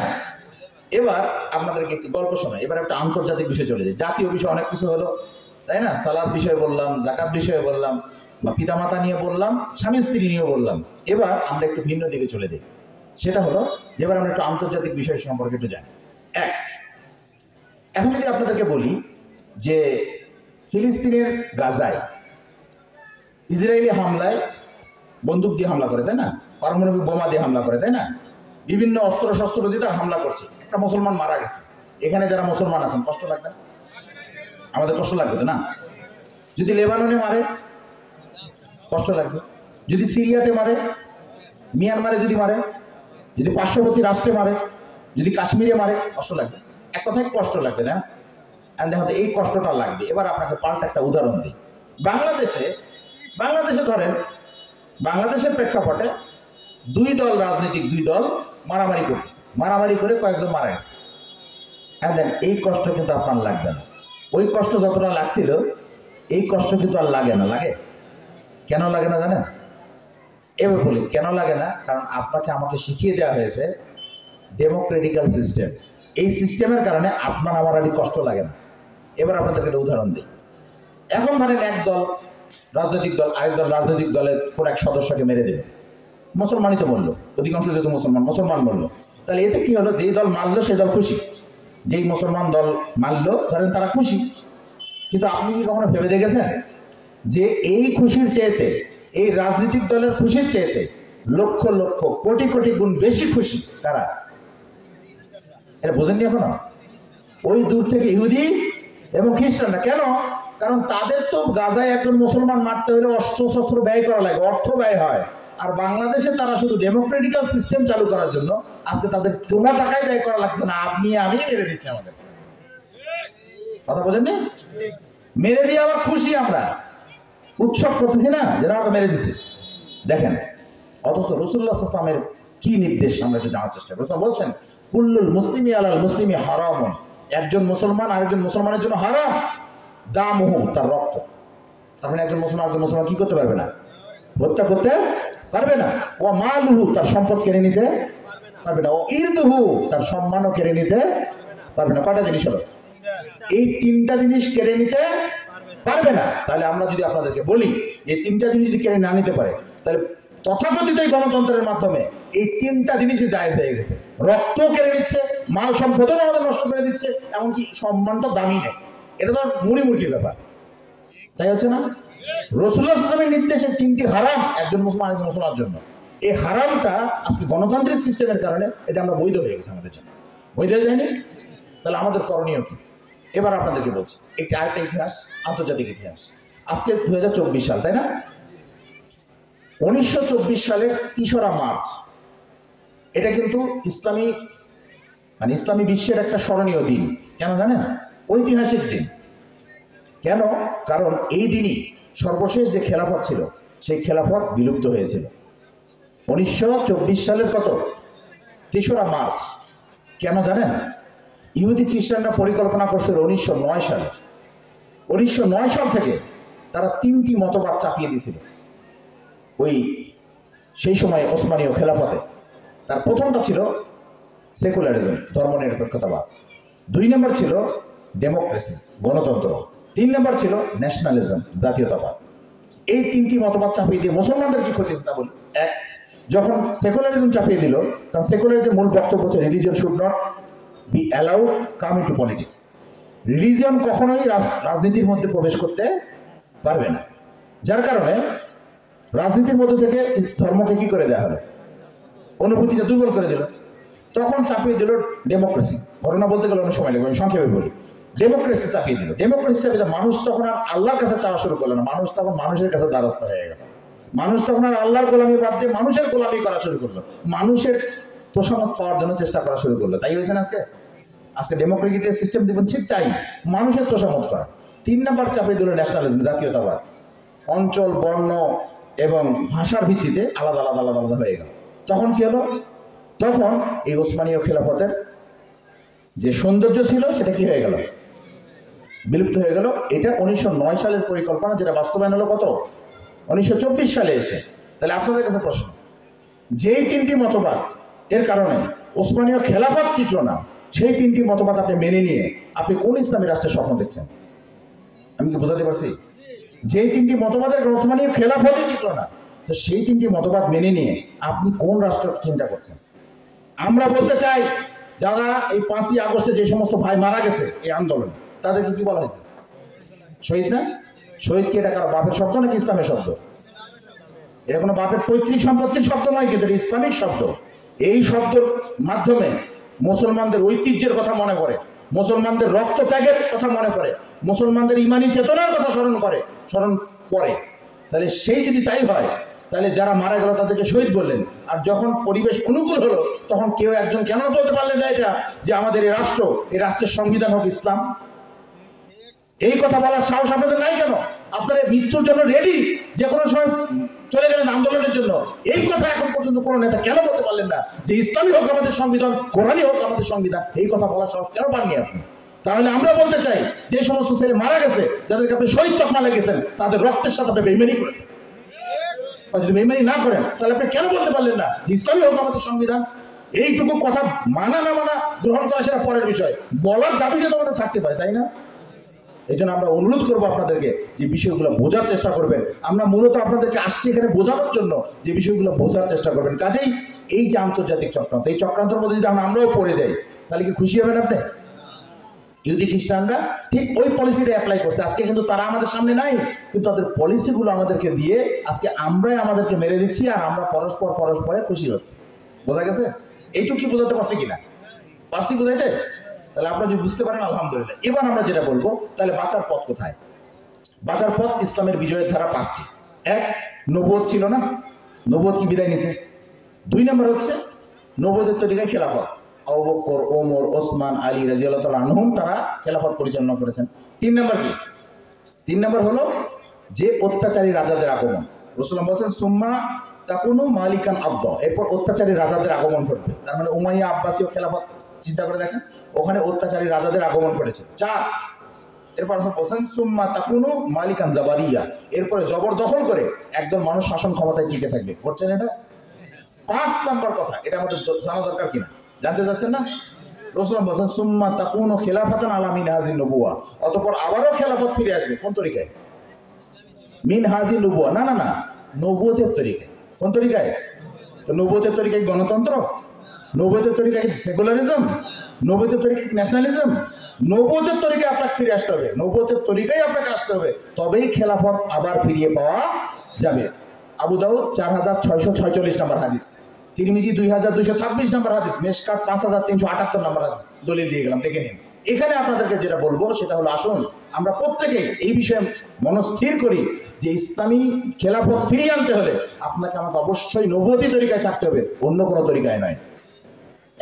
এবার আপনাদেরকে একটি গল্প শোনাই। এবার একটা আন্তর্জাতিক বিষয় চলে যায়, জাতীয় বিষয় অনেক কিছু হলো, তাই না? সালাত বিষয়ে বললাম, যাকাত বিষয়ে বললাম, বা পিতামাতা নিয়ে বললাম, স্বামী স্ত্রী নিয়েও বললাম। এবার আমরা একটু ভিন্ন দিকে চলে যাই, সেটা হলো এবার আমরা একটু আন্তর্জাতিক বিষয় সম্পর্কে একটু জানি। এখন যদি আপনাদেরকে বলি যে ফিলিস্তিনের গাজায় ইসরায়েলি হামলায় বন্দুক দিয়ে হামলা করে, তাই না? পারমাণবিক বোমা দিয়ে হামলা করে, তাই না? বিভিন্ন অস্ত্র শস্ত্র দিয়ে তারা হামলা করছে, একটা মুসলমান মারা গেছে। এখানে যারা মুসলমান আছেন কষ্ট লাগবে? আমাদের কষ্ট লাগবে তো না? যদি লেবাননে মারে কষ্ট লাগবে, যদি সিরিয়াতে মারে, মিয়ানমারে যদি মারে, যদি পার্শ্ববর্তী রাষ্ট্রে মারে, যদি কাশ্মীরে মারে, কষ্ট লাগবে। এক কথায় কষ্ট লাগবে না? দেখো এই কষ্টটা লাগবে। এবার আপনাকে পাল্টা একটা উদাহরণ দিই। বাংলাদেশে ধরেন, বাংলাদেশের প্রেক্ষাপটে দুই দল, রাজনৈতিক দুই দল মারামারি করতেছে, মারামারি করে কয়েকজন মারা গেছে। এই কষ্ট কিন্তু আপনার লাগবে না। ওই কষ্ট যতটা লাগছিল এই কষ্ট কিন্তু আর লাগে না। লাগে? কেন লাগে না জানেন? এবার বলি কেন লাগে না। কারণ আপনাকে আমাকে শিখিয়ে দেওয়া হয়েছে ডেমোক্রেটিক্যাল সিস্টেম। এই সিস্টেমের কারণে আপনার আমার আর কষ্ট লাগে না। এবার আপনাদেরকে একটা উদাহরণ দিই। এখন ধরেন এক দল রাজনৈতিক দল আরেক দল রাজনৈতিক দলের কোন এক সদস্যকে মেরে দেবে, মুসলমানই তো বললো, অধিকাংশ যেহেতু মুসলমান বললো, তাহলে এতে কি হলো, যেই দল মারলো সেই দল খুশি, যেই মুসলমান দল মারলো ধরেন তারা খুশি। কিন্তু আপনি কি কখনো ভেবে দেখেছেন যে এই খুশির চেয়েতে, এই রাজনৈতিক দলের খুশির চেয়েতে লক্ষ লক্ষ কোটি কোটি গুণ বেশি খুশি কারা? এটা বোঝেননি এখনো? ওই দূর থেকে ইহুদি এবং খ্রিস্টানরা। কেন? কারণ তাদের তো গাজায় একজন মুসলমান মারতে হলে অস্ত্র শস্ত্র ব্যয় করা লাগে, অর্থ ব্যয় হয়। আর বাংলাদেশে তারা শুধু ডেমোক্রেটিক্যাল সিস্টেম চালু করার জন্য আজকে তাদের কোনো টাকাই ব্যয় করা লাগছে না, আপনি আমি মেরে দিচ্ছি আমাদের। কথা বোঝেননি? মেরে দিয়ে আবার খুশি, আমরা উৎসব করতেছি না যেন আমাকে মেরে দিছে। দেখেন, অথচ রাসূলুল্লাহ সাল্লাল্লাহু আলাইহি ওয়াসাল্লামের কি নির্দেশ আমরা একটু জানার চেষ্টা করি। রাসূল বলছেন কুল্লুল মুসলিমি আলাল মুসলিমি হারামুন, একজন মুসলমান আরেকজন মুসলমানের জন্য হারাম, দামুহু, তার রক্ত। তার মানে একজন মুসলমান আরেকজন মুসলমান কি করতে পারবে না? হত্যা করতে পারবে না। ও মালুহু, তার সম্পদ কেড়ে নিতে পারবে না। ও ইরদুহু, তার সম্মানও কেড়ে নিতে পারবে না। কয়টা জিনিস হলো? এই তিনটা জিনিস কেড়ে নিতে পারবে না। তাহলে আমরা যদি আপনাদেরকে বলি এই তিনটা জিনিস যদি কেড়ে না নিতে পারে, তাহলে তথাকথিত গণতন্ত্রের মাধ্যমে এই তিনটা জিনিসই জায়েজ হয়ে গেছে। রক্ত কেড়ে নিচ্ছে, মাল সম্পদও আমাদের নষ্ট করে দিচ্ছে, এমনকি সম্মানটা দামি নেই। এটা তো মুড়ি মুরগির ব্যাপার, তাই হচ্ছে না? রাসূলুল্লাহ সাল্লাল্লাহু আলাইহি ওয়াসাল্লামের নির্দেশে তিনটি হারাম একজন মুসলমান আরেকজন মুসলমানের জন্য। এই হারামটা আজকে গণতান্ত্রিক সিস্টেমের কারণে এটা আমরা বৈধ হয়ে গেছে আমাদের জন্য। বৈধ হয়ে যায়নি? তাহলে আমাদের করণীয় কি? এবার আপনাদেরকে বলছি একটি আরেকটা ইতিহাস, আন্তর্জাতিক ইতিহাস। আজকে 2024 সাল, তাই না? 1924 সালের 3রা মার্চ, এটা কিন্তু ইসলামী বিশ্বের একটা স্মরণীয় দিন। কেন জানেন? ঐতিহাসিক দিন। কেন? কারণ এই দিনই সর্বশেষ যে খেলাফত ছিল সেই খেলাফত বিলুপ্ত হয়েছিল 1924 সালের কত 3রা মার্চ। কেন জানেন? ইহুদি খ্রিস্টানরা পরিকল্পনা করছিল 1909 সালে। 1909 সাল থেকে তারা 3টি মতবাদ চাপিয়ে দিয়েছিল ওই সেই সময় ওসমানীয় খেলাফতে। তার প্রথমটা ছিল সেকুলারিজম, ধর্মনিরপেক্ষতাবাদ। 2 নম্বর ছিল ডেমোক্রেসি, গণতন্ত্র। 3 নম্বর ছিল ন্যাশনালিজম, জাতীয়তাবাদ। এই 3টি মতবাদ চাপিয়ে দিয়ে মুসলমানদের কি ক্ষতি হয়েছে তা বলি। এক, যখন সেকুলারিজম চাপিয়ে দিল, কারণ সেকুলারিজমের মূল বক্তব্য হচ্ছে religion should not be allowed come into politics. Religion কখনোই রাজনীতির মধ্যে প্রবেশ করতে পারবে না। যার কারণে রাজনীতির মধ্যে থেকে ধর্মকে কি করে দেওয়া হলো, অনুভূতিটা দুর্বল করে দিল। তখন চাপিয়ে দিল ডেমোক্রেসি। ঘটনা বলতে গেলে অনেক সময় লাগবে, আমি সংক্ষেপে বলি। ডেমোক্রেসি চাপিয়ে দিল। ডেমোক্রেসি চাপিয়ে দিল, মানুষ তখন আর আল্লাহর কাছে চাওয়া শুরু করলো না, মানুষ তখন মানুষের কাছে দ্বারস্থ হয়ে গেল। মানুষ তখন আর আল্লাহর গোলামি বাদ দিয়ে মানুষের গোলামি করা শুরু করলো, মানুষের তোষামত পাওয়ার জন্য চেষ্টা করা শুরু করলো। তাই হয়েছে না আজকে ডেমোক্রেটিক সিস্টেম দেখুন ঠিক তাই, মানুষের তোষামত করা। 3 নম্বর চাপিয়ে দিল ন্যাশনালিজম, জাতীয়তাবাদ। অঞ্চল, বর্ণ এবং ভাষার ভিত্তিতে আলাদা আলাদা আলাদা আলাদা হয়ে গেল। তখন কি হলো? তখন এই ওসমানীয় খেলাফতের যে সৌন্দর্য ছিল সেটা কি হয়ে গেল? বিলুপ্ত হয়ে গেল। এটা 1909 সালের পরিকল্পনা, যেটা বাস্তবায়ন হলো কত 1924 সালে এসে। তাহলে আপনাদের কাছে প্রশ্ন, যেই 3টি মতবাদ এর কারণে ওসমানীয় খেলাফত টিকলো না, সেই 3টি মতবাদ আপনি মেনে নিয়ে আপনি কোন ইসলামী রাষ্ট্রের স্বপ্ন দেখছেন? আমি কি বোঝাতে পারছি? যেই 3টি মতবাদের ওসমানীয় খেলাফতই টিকলো না, তো সেই 3টি মতবাদ মেনে নিয়ে আপনি কোন রাষ্ট্র চিন্তা করছেন? আমরা বলতে চাই, যারা এই 5ই আগস্টে যে সমস্ত ভাই মারা গেছে এই আন্দোলনে, তাদেরকে কি বলা হয়েছে? শহীদ না? শহীদ কি এটা কারো বাপের শব্দ নাকি ইসলামের শব্দ? এটা কোনো বাপের পৈতৃক সম্পত্তির শব্দ নয়, কিন্তু এটা ইসলামিক শব্দ। এই শব্দের মাধ্যমে মুসলমানদের ঐতিহ্যের কথা মনে পড়ে, মুসলমানদের রক্ত ত্যাগের কথা মনে পড়ে, মুসলমানদের ইমানি চেতনার কথা স্মরণ করে। তাহলে সেই যদি তাই হয়, তাহলে যারা মারা গেল তাদেরকে শহীদ বললেন, আর যখন পরিবেশ অনুকূল হলো তখন কেউ একজন কেন বলতে পারলেন না এটা যে আমাদের এই রাষ্ট্রের সংবিধান হোক ইসলাম? এই কথা বলার সাহস আপনাদের নাই কেন? আপনারা মৃত্যুর জন্য রেডি, যে কোনো সময় চলে গেলেন আন্দোলনের জন্য। এই কথা এখন পর্যন্ত কোনো নেতা কেন বলতে পারলেন না যে ইসলামী হোক আমাদের সংবিধান, কোরআনই হোক আমাদের সংবিধান? এই কথা বলার সাহস কেন পাননি আপনি? তাহলে আমরা বলতে চাই, যে সমস্ত ছেলে মারা গেছে, যাদেরকে আপনি শহীদ তকমা লেগেছেন, তাদের রক্তের সাথে আপনি বেইমানি করেছেন। যদি বেইমানি না করেন তাহলে আপনি কেন বলতে পারলেন না যে ইসলামী হোক আমাদের সংবিধান? এইটুকু কথা মানা না মানা গ্রহণ করা সেটা পরের বিষয়, বলার দাবিটা তো আমাদের থাকতে পারে, তাই না? এই জন্য আমরা অনুরোধ করবো আপনাদেরকে যে বিষয়গুলো বোঝার চেষ্টা করবেন। আমরা মূলত আপনাদেরকে আসছি এখানে বোঝানোর জন্য, যে বিষয়গুলো বোঝার চেষ্টা করবেন। কাজেই এই যে আন্তর্জাতিক চক্রান্ত, এই চক্রান্তের মধ্যে যদি আমরাও পড়ে যাই তাহলে কি খুশি হবেন আপনি? ইহুদি খ্রিস্টানরা ঠিক ওই পলিসিটা অ্যাপ্লাই করছে আজকে, কিন্তু তারা আমাদের সামনে নাই, কিন্তু তাদের পলিসিগুলো আমাদেরকে দিয়ে আজকে আমরাই আমাদেরকে মেরে দিচ্ছি, আর আমরা পরস্পরে খুশি হচ্ছি। বোঝা গেছে? এইটুকু কি বোঝাতে পারছি কিনা? পারছি বোঝাইতে? তাহলে আপনারা যদি বুঝতে পারেন আলহামদুলিল্লাহ। এবার আমরা যেটা বলবো, তাহলে বাঁচার পথ কোথায়? বাঁচার পথ ইসলামের বিজয়ের ধারা 5টি। এক, নবুয়ত ছিল না, নবুয়ত কি বিদায় নিছে। 2 নম্বর হচ্ছে নবুয়তের তরিকায় খেলাফত, আবু বকর, ওমর, ওসমান, আলী রাদিয়াল্লাহু তাআলা আনহুম তারা খেলাফত পরিচালনা করেছেন। 3 নম্বর কি? 3 নম্বর হলো যে অত্যাচারী রাজাদের আগমন। রাসূলুল্লাহ বলেছেন সুম্মা তাকুনু মালিকান আব্দ, এরপর অত্যাচারী রাজাদের আগমন ঘটবে। তার মানে উমাইয়া আব্বাসীয় খেলাফত চিন্তা করে দেখেন, ওখানে অত্যাচারী রাজাদের আগমন ঘটেছে। 4, এরপর বলছেন সুম্মা তাকুনু মালিকান জাবারিয়া, এরপরে জবরদখল করে একজন মানুষ শাসন ক্ষমতায় টিকে থাকবে। করছেন এটা? 5 নম্বর কথা, এটা আমাদের জানা দরকার কিনা জানতে চাচ্ছেন না? রাসূলুল্লাহ বলেছেন সুম্মা তাকুনু খিলাফাতান আলা মিনহাজিন নবুওয়া, অতঃপর আবারও খেলাফত ফিরে আসবে। কোন তরিকায়? মিনহাজিন নবুওয়া, না না না, নবুয়তের তরিকায়। কোন তরিকায়? তো নবুয়তের তরিকায় গণতন্ত্র, নবুয়তের তরিকায় সেকুলারিজম, নবুয়তের তরিকায় ন্যাশনালিজম। নবুয়তের তরিকায় আপনাকে ফিরে আসতে হবে, নবুয়তের তরিকায় আপনাকে আসতে হবে, তবেই খেলাফত আবার ফিরিয়ে পাওয়া যাবে। আবু দাউদ 4646 নম্বর হাদিস, তিরমিজি 2226 নম্বর হাদিস, মেশকাত 5378 নম্বর হাদিস দলিল দিয়ে গেলাম, দেখে নিন। এখানে আপনাদেরকে যেটা বলবো সেটা হলো, আসুন আমরা প্রত্যেকেই এই বিষয়ে মনস্থির করি যে ইসলামী খেলাফত ফিরিয়ে আনতে হলে আপনাকে আমাকে অবশ্যই নবুয়তি তরিকায় থাকতে হবে, অন্য কোনো তরিকায় নয়।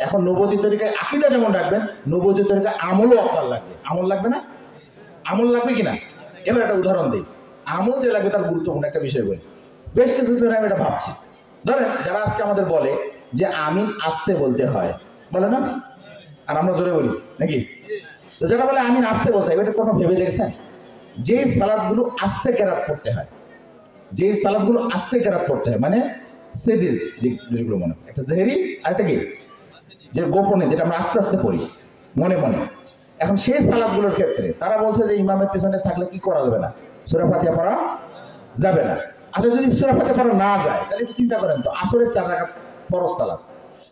এখন নবুয়তি তরিকায় আকীদা যেমন রাখবেন, নবুয়তি তরিকায় আমলও আপনার লাগবে। আমল লাগবে না? আমল লাগবে কিনা? এবার একটা উদাহরণ দিই। আমল যে লাগবে তার গুরুত্বপূর্ণ একটা বিষয় বলি। বেশ কিছুদিন ধরে আমি এটা ভাবছি। ধরেন যারা আজকে আমাদের বলে যে আমিন আস্তে বলতে হয়, বলে না, আর আমরা জোরে বলি নাকি? তো যারা বলে আমিন আস্তে বলতে হয়, এটা কোনো ভেবে দেখছেন? যেই সালাতগুলো আস্তে কেরাত করতে হয়, যেই সালাতগুলো আস্তে কেরাত করতে হয়, মানে সিরিজ যেগুলো মনে, একটা জেহেরি আর একটা কি যে গোপনে, যেটা আমরা আস্তে আস্তে পড়ি মনে মনে। এখন সেই সালাতগুলোর ক্ষেত্রে তারা বলছে যে ইমামের পিছনে থাকলে কি করা যাবে না? সূরা ফাতিহা পড়া যাবে না। আচ্ছা, যদি সূরা ফাতিহা পড়া না যায় তাহলে একটু চিন্তা করেন তো, আসরের 4 রাকাত ফরজ সালাত,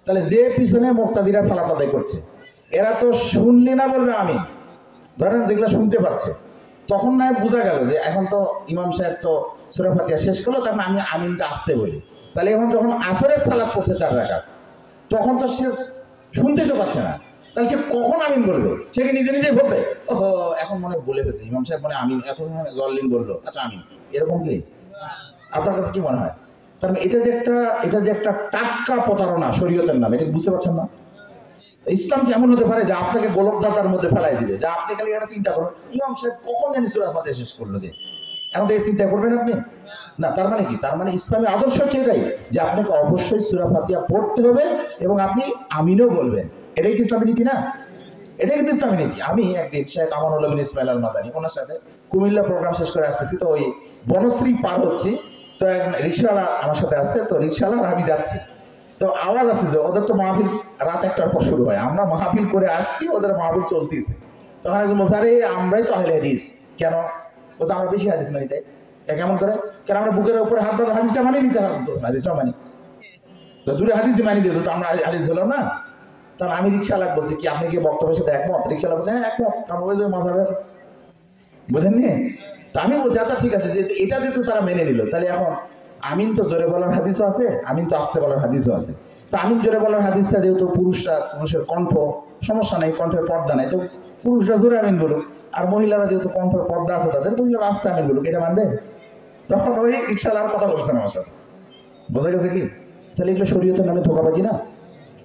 তাহলে যে পিছনে মুক্তাদিরা সালাত আদায় করছে এরা তো শুনলি না বলবে আমিন। ধরেন যেগুলো শুনতে পাচ্ছে, তখন না বোঝা গেল যে এখন তো ইমাম সাহেব তো সূরা ফাতিহা শেষ করলো, তখন আমি আমিনটা আসতে বলি। তাহলে এখন যখন আসরের সালাত পড়ছে 4 রাকাত, তখন তো সে শুনতেই তো পাচ্ছে না, তাহলে সে কখন আমিন বলবে? সে কি নিজে নিজেই বলবে ওহো এখন মনে বলে ফেলছে ইমাম সাহেব মনে আমিন, এখন জল্লিন বললো, আচ্ছা আমিন, এরকম কি? আপনার কাছে কি মনে হয়? তার মানে এটা যে একটা টাটকা প্রতারণা শরীয়তের নামে, এটা বুঝতে পারছেন না? ইসলাম কেমন হতে পারে যে আপনাকে গোলকদাতার মধ্যে ফেলাই দিবে, যে আপনি খালি একটা চিন্তা করুন ইমাম সাহেব কখন জানি সূরা ফাতিহা শেষ করলো, যে এখন থেকে চিন্তা করবেন আপনি না। তার মানে কি? তার মানে ইসলামী আদর্শ হচ্ছে এটাই যে আপনাকে অবশ্যই সূরা ফাতিহা পড়তে হবে এবং আপনি আমিনও বলবেন। এটাই কি ইসলামী নীতি না? এটাই কিন্তু ইসলামী নীতি। আমি একদিন শেখ আমানুল্লাহ বিন ইসমাইল আল মাদানী ওনার সাথে কুমিল্লা প্রোগ্রাম শেষ করে আসতেছি, তো ওই বনশ্রী পার হচ্ছি, তো এক রিক্সাওয়ালা আমার সাথে আছে, তো রিক্সাওয়ালা আর আমি যাচ্ছি, তো আওয়াজ আসছে যে ওদের তো মাহফিল রাত 1টার পর শুরু হয়, আমরা মাহফিল করে আসছি, ওদের মাহফিল চলতেছে। তখন একজন বলছে আরে আমরাই তো আহলে হাদিস। কেন? বলছে আমরা বেশি হাদিস মানি। তাই কেমন করে? কেন আমরা বুকের উপরে হাত ধরে হাদিসটা মানি, নিচে হাদিসটাও মানি, তো দূরে হাদিসই মানি, যেহেতু তো আমরা হাদিস হলো না। তখন আমি রিক্সাওয়ালা বলছি কি আপনি কি বক্তব্যের সাথে একমত? রিক্সাওয়ালা বলছে হ্যাঁ একমত, কারণ ওই যে মাযহাবের, বুঝেননি? তো আমি বলছি আচ্ছা ঠিক আছে, যে এটা যেহেতু তারা মেনে নিল, তাহলে এখন আমিন তো জোরে বলার হাদিসও আছে, আমিন তো আস্তে বলার হাদিসও আছে। তো আমিন জোরে বলার হাদিসটা যেহেতু পুরুষের কণ্ঠ, সমস্যা নেই, কণ্ঠের পর্দা নেই, তো পুরুষরা জোরে আমিন বলুক, আর মহিলারা যেহেতু কণ্ঠের পর্দা আছে তাদের, মহিলারা আস্তে আমিন বলুক, এটা মানবে? তখন ওই রিক্সাওয়ালার কথা বলছেন আমার সাথে, বোঝা গেছে কি? তাহলে এগুলো শরীয়তের নামে ধোঁকাবাজি না?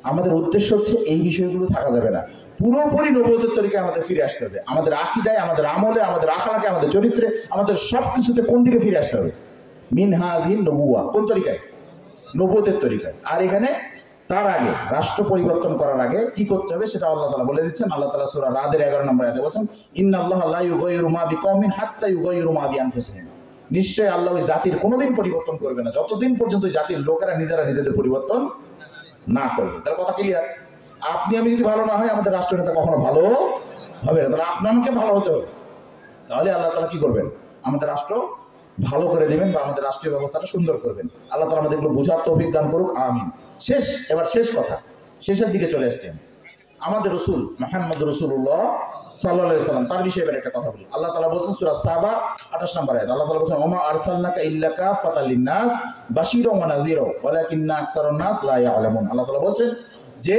আমাদের উদ্দেশ্য হচ্ছে এই বিষয়গুলো থাকা যাবে না, পুরোপুরি নবুয়তের তরিকায় আমাদের ফিরে আসতে হবে। আমাদের আকীদায়, আমাদের আমলে, আমাদের আখলাকে, আমাদের চরিত্রে, আমাদের সব কিছুতে কোন দিকে ফিরে আসতে হবে? মিনহাজিন নবুয়া। কোন তরিকায়? নবুয়তের তরিকায়। আর এখানে তার আগে রাষ্ট্র পরিবর্তন করার আগে কি করতে হবে সেটা আল্লাহ তাআলা বলে দিচ্ছেন। আল্লাহ তাআলা সূরা রাদের 11 নম্বর আয়াতে বলেন ইন্নাল্লাহা লা ইউগাইয়িরু মা বিকওমিন হাত্তা ইউগাইয়িরু মা বিআনফুসিহিম, নিশ্চয়ই আল্লাহ ওই জাতির কোনোদিন পরিবর্তন করবে না যতদিন পর্যন্ত ওই জাতির লোকেরা নিজেরা নিজেদের পরিবর্তন না করবে। তার কথা ক্লিয়ার? আপনি আমি যদি ভালো না হয় আমাদের রাষ্ট্র নেতা কখনো ভালো হবে না, তাহলে আপনি আমাকে ভালো হতে হবে। তাহলে আল্লাহ তাআলা কি করবেন? আমাদের রাষ্ট্র ভালো করে দেবেন বা আমাদের রাষ্ট্রীয় ব্যবস্থাটা সুন্দর করবেন। আল্লাহ তাআলা আমাদের এগুলো বোঝার তৌফিক দান করুক, আমিন। এবার শেষ কথা, শেষের দিকে চলে আসছেন। আমাদের রসুল মুহাম্মদ রাসূলুল্লাহ সাল্লাল্লাহু আলাইহি সাল্লাম, তার বিষয়ে এবার একটা কথা বলি। আল্লাহ তাআলা বলছেন সূরা সাবা 28 নম্বর আয়াত, আল্লাহ তাআলা বলছেন ওমা আরসালনাকা ইল্লা কাফাতাল লিন-নাস বাশীরাও ওয়া নাযীরা ওয়ালাকিন্না আকসারান নাস লা ইয়ালামুন। আল্লাহ তাআলা বলছেন যে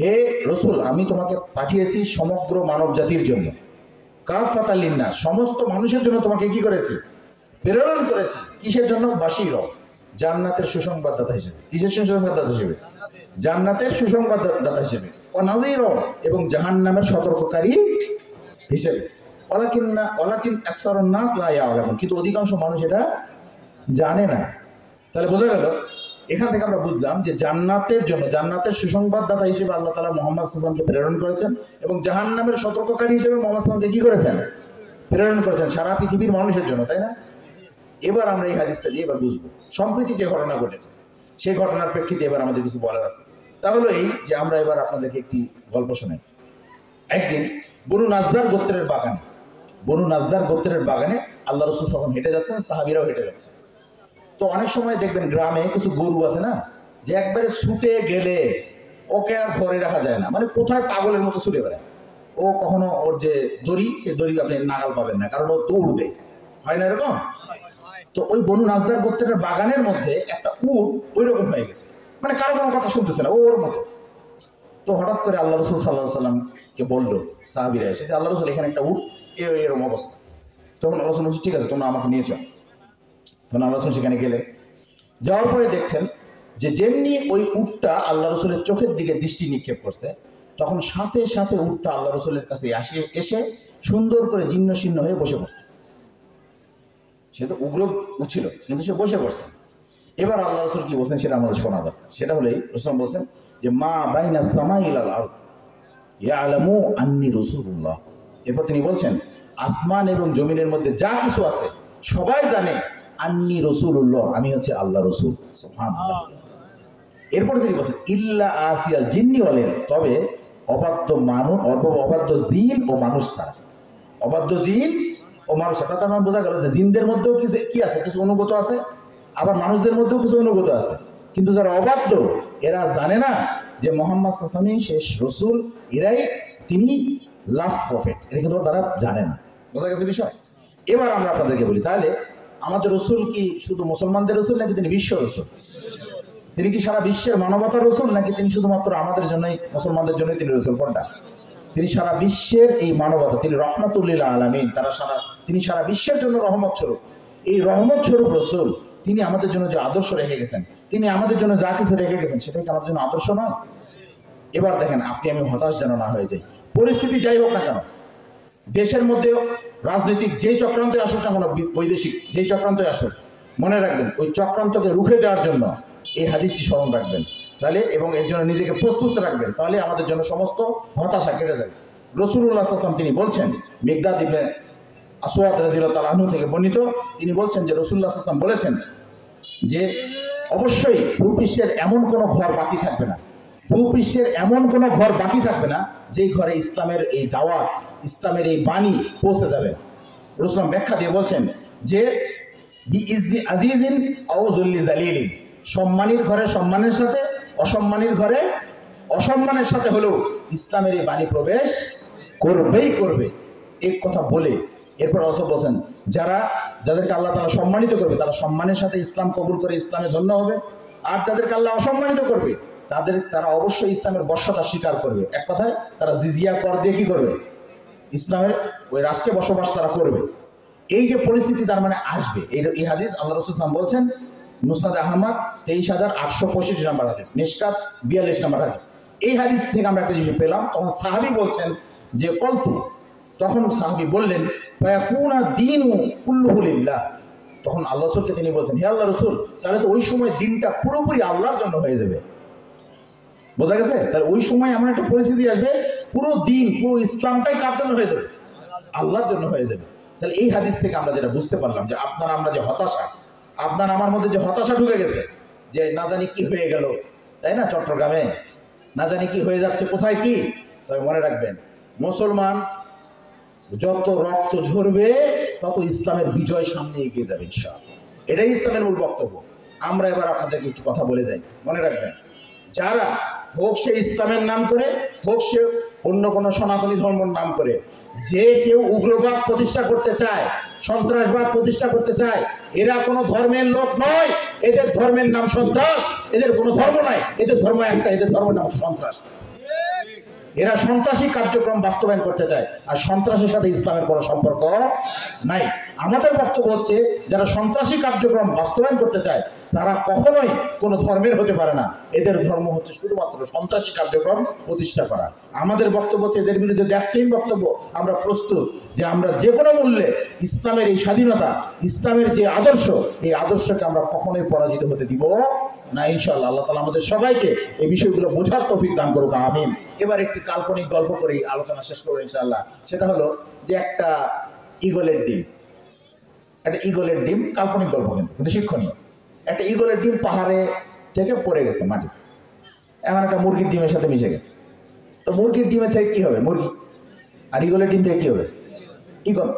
হে রসুল, আমি তোমাকে পাঠিয়েছি সমগ্র মানব জাতির জন্য। কাফাতাল লিন-নাস, সমস্ত মানুষের জন্য তোমাকে কি করেছি? প্রেরণ করেছি। কিসের জন্য? বাশীরা, জান্নাতের সুসংবাদদাতা হিসেবে। কিসের সুসংবাদদাতা হিসেবে? জান্নাতের সুসংবাদদাতা হিসেবে। ওয়ানাযীরা, এবং জাহান্নামের সতর্ককারী হিসেবে। ওয়ালাকিন আকসারুন নাস লা ইয়ালামুন, কিন্তু অধিকাংশ মানুষ এটা জানে না। তাহলে বোঝা গেল, এখান থেকে আমরা বুঝলাম যে জান্নাতের জন্য, জান্নাতের সুসংবাদদাতা হিসেবে আল্লাহ তাআলা মুহাম্মদ সাল্লাল্লাহু আলাইহি ওয়াসাল্লামকে প্রেরণ করেছেন, এবং জাহান্নামের সতর্ককারী হিসেবে মুহাম্মদ সাল্লাল্লাহু আলাইহি ওয়াসাল্লামকে কি করেছেন? প্রেরণ করেছেন সারা পৃথিবীর মানুষের জন্য, তাই না? এবার আমরা এই হাদিসটা দিয়ে এবার বুঝবো সম্প্রতি যে ঘটনা ঘটেছে, সেই ঘটনার প্রেক্ষিতে এবার আমাদের কিছু বলার আছে। তাহলে এই যে আমরা এবার আপনাদেরকে একটি গল্প শোনাই। একদিন বনু নাজদার গোত্রের বাগানে আল্লাহ রাসূল সাল্লাল্লাহু আলাইহি ওয়াসাল্লাম হেঁটে যাচ্ছেন, সাহাবীরাও হেঁটে যাচ্ছে। তো অনেক সময় দেখবেন গ্রামে কিছু গরু আছে না, যে একবারে ছুটে গেলে ওকে আর ধরে রাখা যায় না, মানে কোথায় পাগলের মতো ছুটে বেড়ায়। ও কখনো ওর যে দড়ি, সেই দড়ি আপনি নাগাল পাবেন না, কারণ ও দৌড় দেয়, হয় না এরকম? তো ওই বনু নাজদার গোত্রের বাগানের মধ্যে একটা উট ওই রকম হয়ে গেছে, মানে কারো কোনো কথা শুনতেছে না, ওর মতো। তো হঠাৎ করে আল্লাহ রাসূল সাল্লাল্লাহু আলাইহি ওয়াসাল্লামকে বললো সাহাবীরা এসে যে আল্লাহ রাসূল, এখানে একটা উট এরকম অবস্থা। তখন আল্লাহ রাসূল বলছে ঠিক আছে, তোমরা আমাকে নিয়ে চল। তখন আল্লাহ রাসূল সেখানে গেলেন। যাওয়ার পরে দেখছেন যে যেমনি ওই উটটা আল্লাহ রাসূলের চোখের দিকে দৃষ্টি নিক্ষেপ করছে, তখন সাথে সাথে উটটা আল্লাহ রাসূলের কাছে এসে সুন্দর করে জীর্ণ শীর্ণ হয়ে বসে পড়ছে। সে তো উগ্র উঠছিল, কিন্তু সে বসে পড়ছে। এবার আল্লাহ রাসূল কি বলছেন সেটা আমাদের শোনা দরকার। সেটা হলেই রাসূল বলছেন যে মা বাইনা সামাই ইলাল আরদ ইয়ালামু আন্নী রাসূলুল্লাহ। এরপর তিনি বলছেন আসমান এবং জমিনের মধ্যে যা কিছু আছে সবাই জানে আন্নী রাসূলুল্লাহ, আমি হচ্ছে আল্লাহ রাসূল। সুবহানাল্লাহ। এরপর তিনি বলছেন ইল্লা আসিয়াল জিন্নি ওয়াল ইনস, তবে অবাধ্য মানুষ, অবাধ্য জিন ও মানুষ ছাড়া। অবাধ্য জিন ও মানুষ, তার মানে বোঝা গেল যে জিনদের মধ্যেও কি আছে, কিছু অনুগত আছে, আবার মানুষদের মধ্যেও কিছু অনুগত আছে। কিন্তু যারা অবাধ্য, এরা জানে না যে মুহাম্মদ সাল্লাল্লাহু আলাইহি ওয়াসাল্লাম শেষ রসুল, এরাই তিনি লাস্ট প্রফেট, এটা কিন্তু তারা জানে না। বোঝা গেছে বিষয়? এবার আমরা আপনাদেরকে বলি, তাহলে আমাদের রসুল কি শুধু মুসলমানদের রসুল, নাকি তিনি বিশ্ব রসুল? তিনি কি সারা বিশ্বের মানবতার রসুল, নাকি তিনি শুধুমাত্র আমাদের জন্যই, মুসলমানদের জন্যই তিনি রসুল? কোনটা? তিনি সারা বিশ্বের এই মানবতা, তিনি রহমাতুল লিল আলামিন, তিনি সারা বিশ্বের জন্য রহমত স্বরূপ। এই রহমত স্বরূপ রসুল, তিনি আমাদের জন্য যে আদর্শ রেখে গেছেন, তিনি আমাদের জন্য যা কিছু রেখে গেছেন, সেটাই কি আমাদের জন্য আদর্শ নয়? এবার দেখেন, আপনি আমি হতাশ যেন না হয়ে যাই। পরিস্থিতি যাই হোক না কেন, দেশের মধ্যেও রাজনৈতিক যেই চক্রান্তে আসুক না কেন, বৈদেশিক যেই চক্রান্তে আসুক, মনে রাখবেন ওই চক্রান্তকে রুখে দেওয়ার জন্য এই হাদিসটি স্মরণ রাখবেন, তাহলে, এবং এর জন্য নিজেকে প্রস্তুত রাখবেন, তাহলে আমাদের জন্য সমস্ত হতাশা কেটে যাবে। রাসূলুল্লাহ সাল্লাল্লাহু আলাইহি ওয়াসাল্লাম তিনি বলছেন, মিকদাদ ইবনে আসওয়াদ রাদিয়াল্লাহু তাআলা আনহু থেকে বর্ণিত, তিনি বলছেন যে রাসূলুল্লাহ সাল্লাল্লাহু আলাইহি ওয়াসাল্লাম বলেছেন যে অবশ্যই ভূপৃষ্ঠের এমন কোনো ঘর বাকি থাকবে না, ভূপৃষ্ঠের এমন কোনো ঘর বাকি থাকবে না যেই ঘরে ইসলামের এই দাওয়াত, ইসলামের এই বাণী পৌঁছে যাবে। রাসূল ব্যাখ্যা দিয়ে বলছেন যে বিইজ্জি আজিজিন আও যুল্লি জালিলিন, সম্মানীর ঘরে সম্মানের সাথে, অসম্মানীর ঘরে অসম্মানের সাথে হলেও ইসলামের এই বাণী প্রবেশ করবেই করবে। এক কথা বলে এরপর রাসূল বলেন, যাদেরকে আল্লাহ তাআলা সম্মানিত করবে, তারা সম্মানের সাথে ইসলাম কবুল করে ইসলামে ধন্য হবে, আর যাদেরকে আল্লাহ অসম্মানিত করবে, তারা অবশ্যই ইসলামের বর্ষতা স্বীকার করবে। এক কথায় তারা জিজিয়া কর দিয়ে কি করবে? ইসলামের ওই রাষ্ট্রে বসবাস তারা করবে। এই যে পরিস্থিতি তার মানে আসবে, এই হাদিস আল্লাহ রাসূল সাল্লাল্লাহু আলাইহি ওয়াসাল্লাম বলছেন, মুসনাদ আহমদ 23,865 নম্বর হাদিস, মিশকাত 42 নম্বর হাদিস। এই হাদিস থেকে আমরা একটা জিনিস পেলাম। তখন সাহাবী বলছেন যে কলতু, তখন সাহাবী বললেন ফায়াকুনা দীনু কুল্লুহু লিল্লাহ। তখন আল্লাহ রাসূলকে তিনি বলছেন, হে আল্লাহ রাসূল, তাহলে তো ওই সময় দিনটা পুরোপুরি আল্লাহর জন্য হয়ে যাবে। বোঝা গেছে? তাহলে ওই সময় এমন একটা পরিস্থিতি আসবে, পুরো দিন, পুরো ইসলামটাই কার জন্য হয়ে যাবে? আল্লাহর জন্য হয়ে যাবে। তাহলে এই হাদিস থেকে আমরা যেটা বুঝতে পারলাম যে আমরা যে হতাশা, আপনার আমার মধ্যে যে হতাশা ঢুকে গেছে, যে না জানি কি হয়ে গেল, তাই না, চট্টগ্রামে না জানি কি হয়ে যাচ্ছে, কোথায় কি, তবে মনে রাখবেন মুসলমান যত রক্ত ঝরবে তত ইসলামের বিজয় সামনে এগিয়ে যাবে ইনশাআল্লাহ। এটাই ইসলামের মূল বক্তব্য। আমরা এবার আপনাদেরকে একটু কথা বলে যাই। মনে রাখবেন, যারা হোক সে ইসলামের নাম করে, হোক সে অন্য কোনো সনাতনী ধর্মের নাম করে, যে কেউ উগ্রবাদ প্রতিষ্ঠা করতে চায়, সন্ত্রাসবাদ প্রতিষ্ঠা করতে চায়, এরা কোনো ধর্মের লোক নয়। এদের ধর্মের নাম সন্ত্রাস। এদের কোনো ধর্ম নাই, এদের ধর্ম একটা, এদের ধর্মের নাম সন্ত্রাস। এরা সন্ত্রাসী কার্যক্রম বাস্তবায়ন করতে চায়, আর সন্ত্রাসের সাথে ইসলামের কোনো সম্পর্ক নাই। আমাদের বক্তব্য হচ্ছে, যারা সন্ত্রাসী কার্যক্রম বাস্তবায়ন করতে চায় তারা কখনোই কোনো ধর্মের হতে পারে না। এদের ধর্ম হচ্ছে শুধুমাত্র সন্ত্রাসী কার্যক্রম প্রতিষ্ঠা করা। আমাদের বক্তব্য হচ্ছে, এদের বিরুদ্ধে দ্ব্যর্থহীন বক্তব্য। আমরা প্রস্তুত যে আমরা যে কোনো মূল্যে ইসলামের এই স্বাধীনতা, ইসলামের যে আদর্শ, এই আদর্শকে আমরা কখনোই পরাজিত হতে দিব না ইনশাআল্লাহ। আল্লাহ তাআলা আমাদের সবাইকে এই বিষয়গুলো বোঝার তৌফিক দান করুক, আমিন। এবার একটি কাল্পনিক গল্প করেই আলোচনা শেষ করবো ইনশাআল্লাহ। সেটা হলো যে একটা ঈগলের ডিম, কাল্পনিক গল্প কিন্তু শিক্ষণীয়। একটা ঈগলের ডিম পাহাড়ে থেকে পড়ে গেছে মাটিতে, এখন একটা মুরগির ডিমের সাথে মিশে গেছে। তো মুরগির ডিমের থেকে কি হবে? মুরগি। আর ঈগলের ডিম থেকে কি হবে? ঈগল।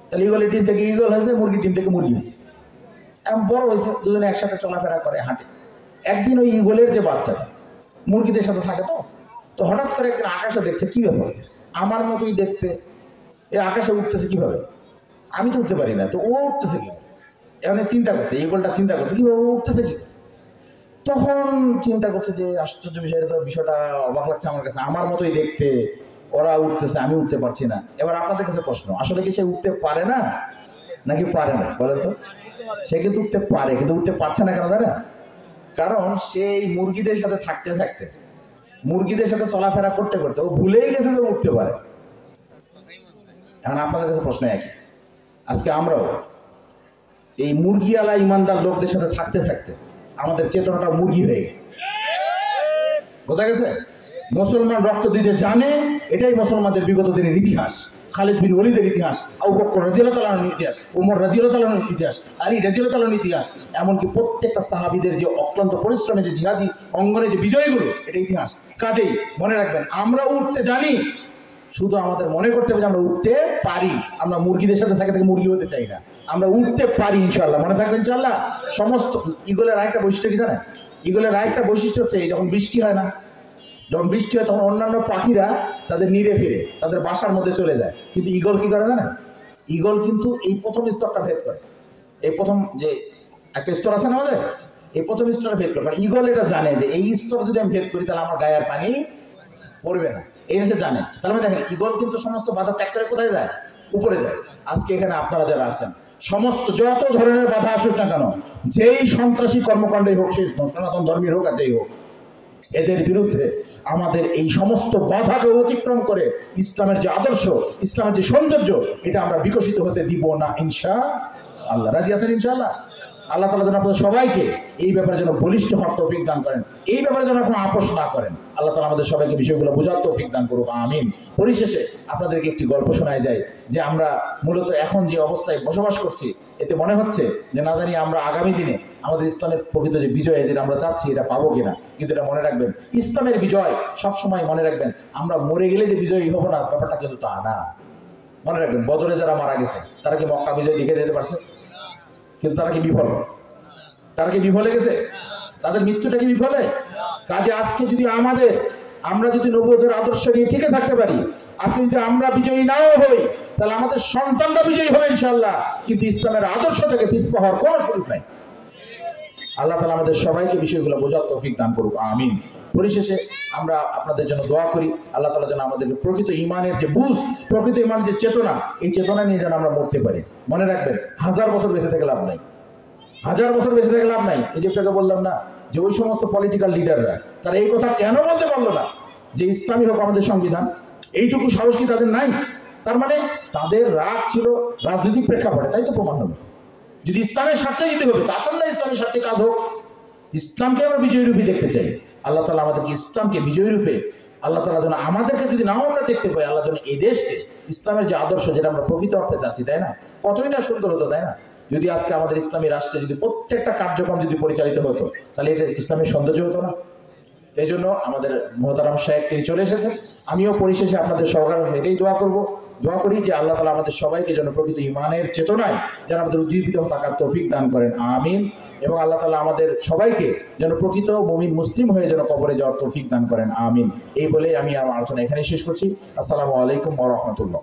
তাহলে ঈগলের ডিম থেকে ঈগল হয়েছে, মুরগির ডিম থেকে মুরগি হয়েছে। এখন বড় হয়েছে, দুজনে একসাথে চলাফেরা করে, হাঁটে। একদিন ওই ঈগলের যে বাচ্চাটা মুরগিদের সাথে থাকে, তো হঠাৎ করে একদিন আকাশে দেখছে, কি ব্যাপার, আমার মতোই দেখতে, এই আকাশে উঠতেছে কিভাবে, আমি তো উঠতে পারি না, তো ও উঠতেছে কি? এখন চিন্তা করছে, ঈগলটা চিন্তা করছে কিভাবে ও উঠতেছে কি। তখন চিন্তা করছে যে আশ্চর্য বিষয়টা অবাক লাগছে আমার কাছে, আমার মতোই দেখতে, ওরা উঠতেছে, আমি উঠতে পারছি না। এবার আপনাদের কাছে প্রশ্ন, আসলে কি সে উঠতে পারে না নাকি পারে না? বলে তো। সে কিন্তু উঠতে পারে, কিন্তু উঠতে পারছে না কেন জানেন? কারণ সেই মুরগিদের সাথে থাকতে থাকতে, মুরগিদের সাথে চলাফেরা করতে করতে ও ভুলেই গেছে যে উঠতে পারে। এখন আপনাদের কাছে প্রশ্ন একই, আজকে আমরাও এই মুরগিওয়ালা ইমানদার লোকদের সাথে থাকতে থাকতে আমাদের চেতনাটা মুরগি হয়ে গেছে। বোঝা গেছে? মুসলমান রক্ত দিতে জানে, এটাই মুসলমানদের বিগত দিনের ইতিহাস। খালিদ বিন ওয়ালিদের ইতিহাস, আবু বকর রাদিয়াল্লাহু তাআলার ইতিহাস, ওমর রাদিয়াল্লাহু তাআলার ইতিহাস, আলী রাদিয়াল্লাহু তাআলার ইতিহাস, এমনকি প্রত্যেকটা সাহাবীদের যে অক্লান্ত পরিশ্রমে যে জিহাদি অঙ্গনে যে বিজয়গুলো, এটা ইতিহাস। কাজেই মনে রাখবেন, আমরা উঠতে জানি, শুধু আমাদের মনে করতে হবে যে আমরা উঠতে পারি। আমরা মুরগিদের সাথে থাকে মুরগি হতে চাই না, আমরা উঠতে পারি ইনশাআল্লাহ। মনে থাকবে ইনশাআল্লাহ। সমস্ত ঈগলের আরেকটা বৈশিষ্ট্য কি জানেন? ঈগলের আরেকটা বৈশিষ্ট্য হচ্ছে, যখন বৃষ্টি হয় না, যখন বৃষ্টি হয় তখন অন্যান্য পাখিরা তাদের নিড়ে ফিরে তাদের বাসার মধ্যে চলে যায়, কিন্তু ঈগল কি করে জানেন? ঈগল কিন্তু এই প্রথম স্তরটা ভেদ করে। এই প্রথম যে একটা স্তর আছে না আমাদের, এই প্রথম স্তরটা ভেদ করে। ঈগল এটা জানে যে এই স্তর যদি আমি ভেদ করি তাহলে আমার গায়ে আর পানি পড়বে না, এইটাকে জানে। তাহলে দেখেন, ঈগল কিন্তু সমস্ত বাধা ত্যাগ করে কোথায় যায়? উপরে যায়। আজকে এখানে আপনারা যারা আছেন, সমস্ত যত ধরনের বাধা আসুক না কেন, যেই সন্ত্রাসী কর্মকাণ্ডই হোক, সেই সনাতন ধর্মীয় হোক আর যেই হোক, এদের বিরুদ্ধে আমাদের এই সমস্ত বাধাকে অতিক্রম করে ইসলামের যে আদর্শ, ইসলামের যে সৌন্দর্য, এটা আমরা বিকশিত হতে দিব না ইনশাআল্লাহ। রাজি আছেন ইনশাআল্লাহ? আল্লাহ তাআলা যেন আপনাদের সবাইকে এই ব্যাপারে যেন বলিষ্ঠ হওয়ার তৌফিক দান করেন, এই ব্যাপারে যেন কোনো আপোষ না করেন। আল্লাহ তাআলা আমাদের সবাইকে বিষয়গুলো বোঝার তৌফিক দান করুক, আমিন। পরিশেষে আপনাদেরকে একটি গল্প শোনায় যায় যে আমরা মূলত এখন যে অবস্থায় বসবাস করছি, এতে মনে হচ্ছে যে না জানি আমরা আগামী দিনে আমাদের ইসলামের প্রকৃত যে বিজয়, যেটা আমরা চাচ্ছি, এটা পাবো কিনা। কিন্তু এটা মনে রাখবেন, ইসলামের বিজয় সবসময় মনে রাখবেন, আমরা মরে গেলে যে বিজয়ী হবো না, ব্যাপারটা কিন্তু তা না। মনে রাখবেন, বদরে যারা মারা গেছে তারা কি মক্কা বিজয় লিখে যেতে পারছে? কিন্তু তারা কি বিফল? তারা কি বিফলে গেছে? তাদের মৃত্যুটা কি বিফলে? কাজে আজকে যদি আমরা যদি নবুয়তের আদর্শ নিয়ে টিকে থাকতে পারি, আজকে যদি আমরা বিজয়ী নাও হই, তাহলে আমাদের সন্তানরা বিজয়ী হবে ইনশাআল্লাহ। কিন্তু ইসলামের আদর্শ থেকে পিছপা হওয়ার কোনো সুযোগ নাই। আল্লাহ তাআলা আমাদের সবাইকে বিষয়গুলো বোঝার তৌফিক দান করুক, আমিন। পরিশেষে আমরা আপনাদের জন্য দোয়া করি, আল্লাহ তাআলা যেন আমাদেরকে প্রকৃত ঈমানের যে বুঝ, প্রকৃত ঈমানের যে চেতনা, এই চেতনা নিয়ে যেন আমরা মরতে পারি। মনে রাখবেন, 1000 বছর বেঁচে থেকে লাভ নাই, 1000 বছর বেঁচে থেকে লাভ নাই। এই যে আপনাকে বললাম না, যে ওই সমস্ত পলিটিক্যাল লিডাররা তারা এই কথা কেন বলতে পারলো না যে ইসলামী হোক আমাদের সংবিধান? এইটুকু সাহস কি তাদের নাই? তার মানে তাদের রাগ ছিল রাজনৈতিক প্রেক্ষাপটে, তাই তো প্রমাণ হবে। যদি ইসলামের স্বার্থে দিতে হবে, তা আসলে ইসলামের স্বার্থে কাজ হোক। ইসলামকে আমরা বিজয়ী রূপে দেখতে চাই। আল্লাহ তাআলা আমাদেরকে ইসলামকে বিজয়ী রূপে, আল্লাহ তাআলা যেন আমাদেরকে যদি নাও আমরা দেখতে পাই, আল্লাহ যেন এই দেশকে ইসলামের যে আদর্শ, যেটা আমরা প্রকৃত অর্থে চাচ্ছি, তাই না? কতই না সুন্দর হতো, তাই না? যদি আজকে আমাদের ইসলামী রাষ্ট্রে যদি প্রত্যেকটা কার্যক্রম যদি পরিচালিত হতো, তাহলে এটা ইসলামের সৌন্দর্য হতো না? এই জন্য আমাদের মোহতারাম সাহেব তিনি চলে এসেছেন। আমিও পরিশেষে আপনাদের সহকারে এটাই দোয়া করব দোয়া করি যে আল্লাহ তাআলা আমাদের সবাইকে যেন প্রকৃত ঈমানের চেতনায় যেন আমাদের উজ্জীবিত থাকার তৌফিক দান করেন, আমিন। এবং আল্লাহ তাআলা আমাদের সবাইকে যেন প্রকৃত মুমিন মুসলিম হয়ে যেন কবরে যাওয়ার তৌফিক দান করেন, আমিন। এই বলে আমি আমার আলোচনা এখানে শেষ করছি। আসসালামু আলাইকুম ওয়া রাহমাতুল্লাহ।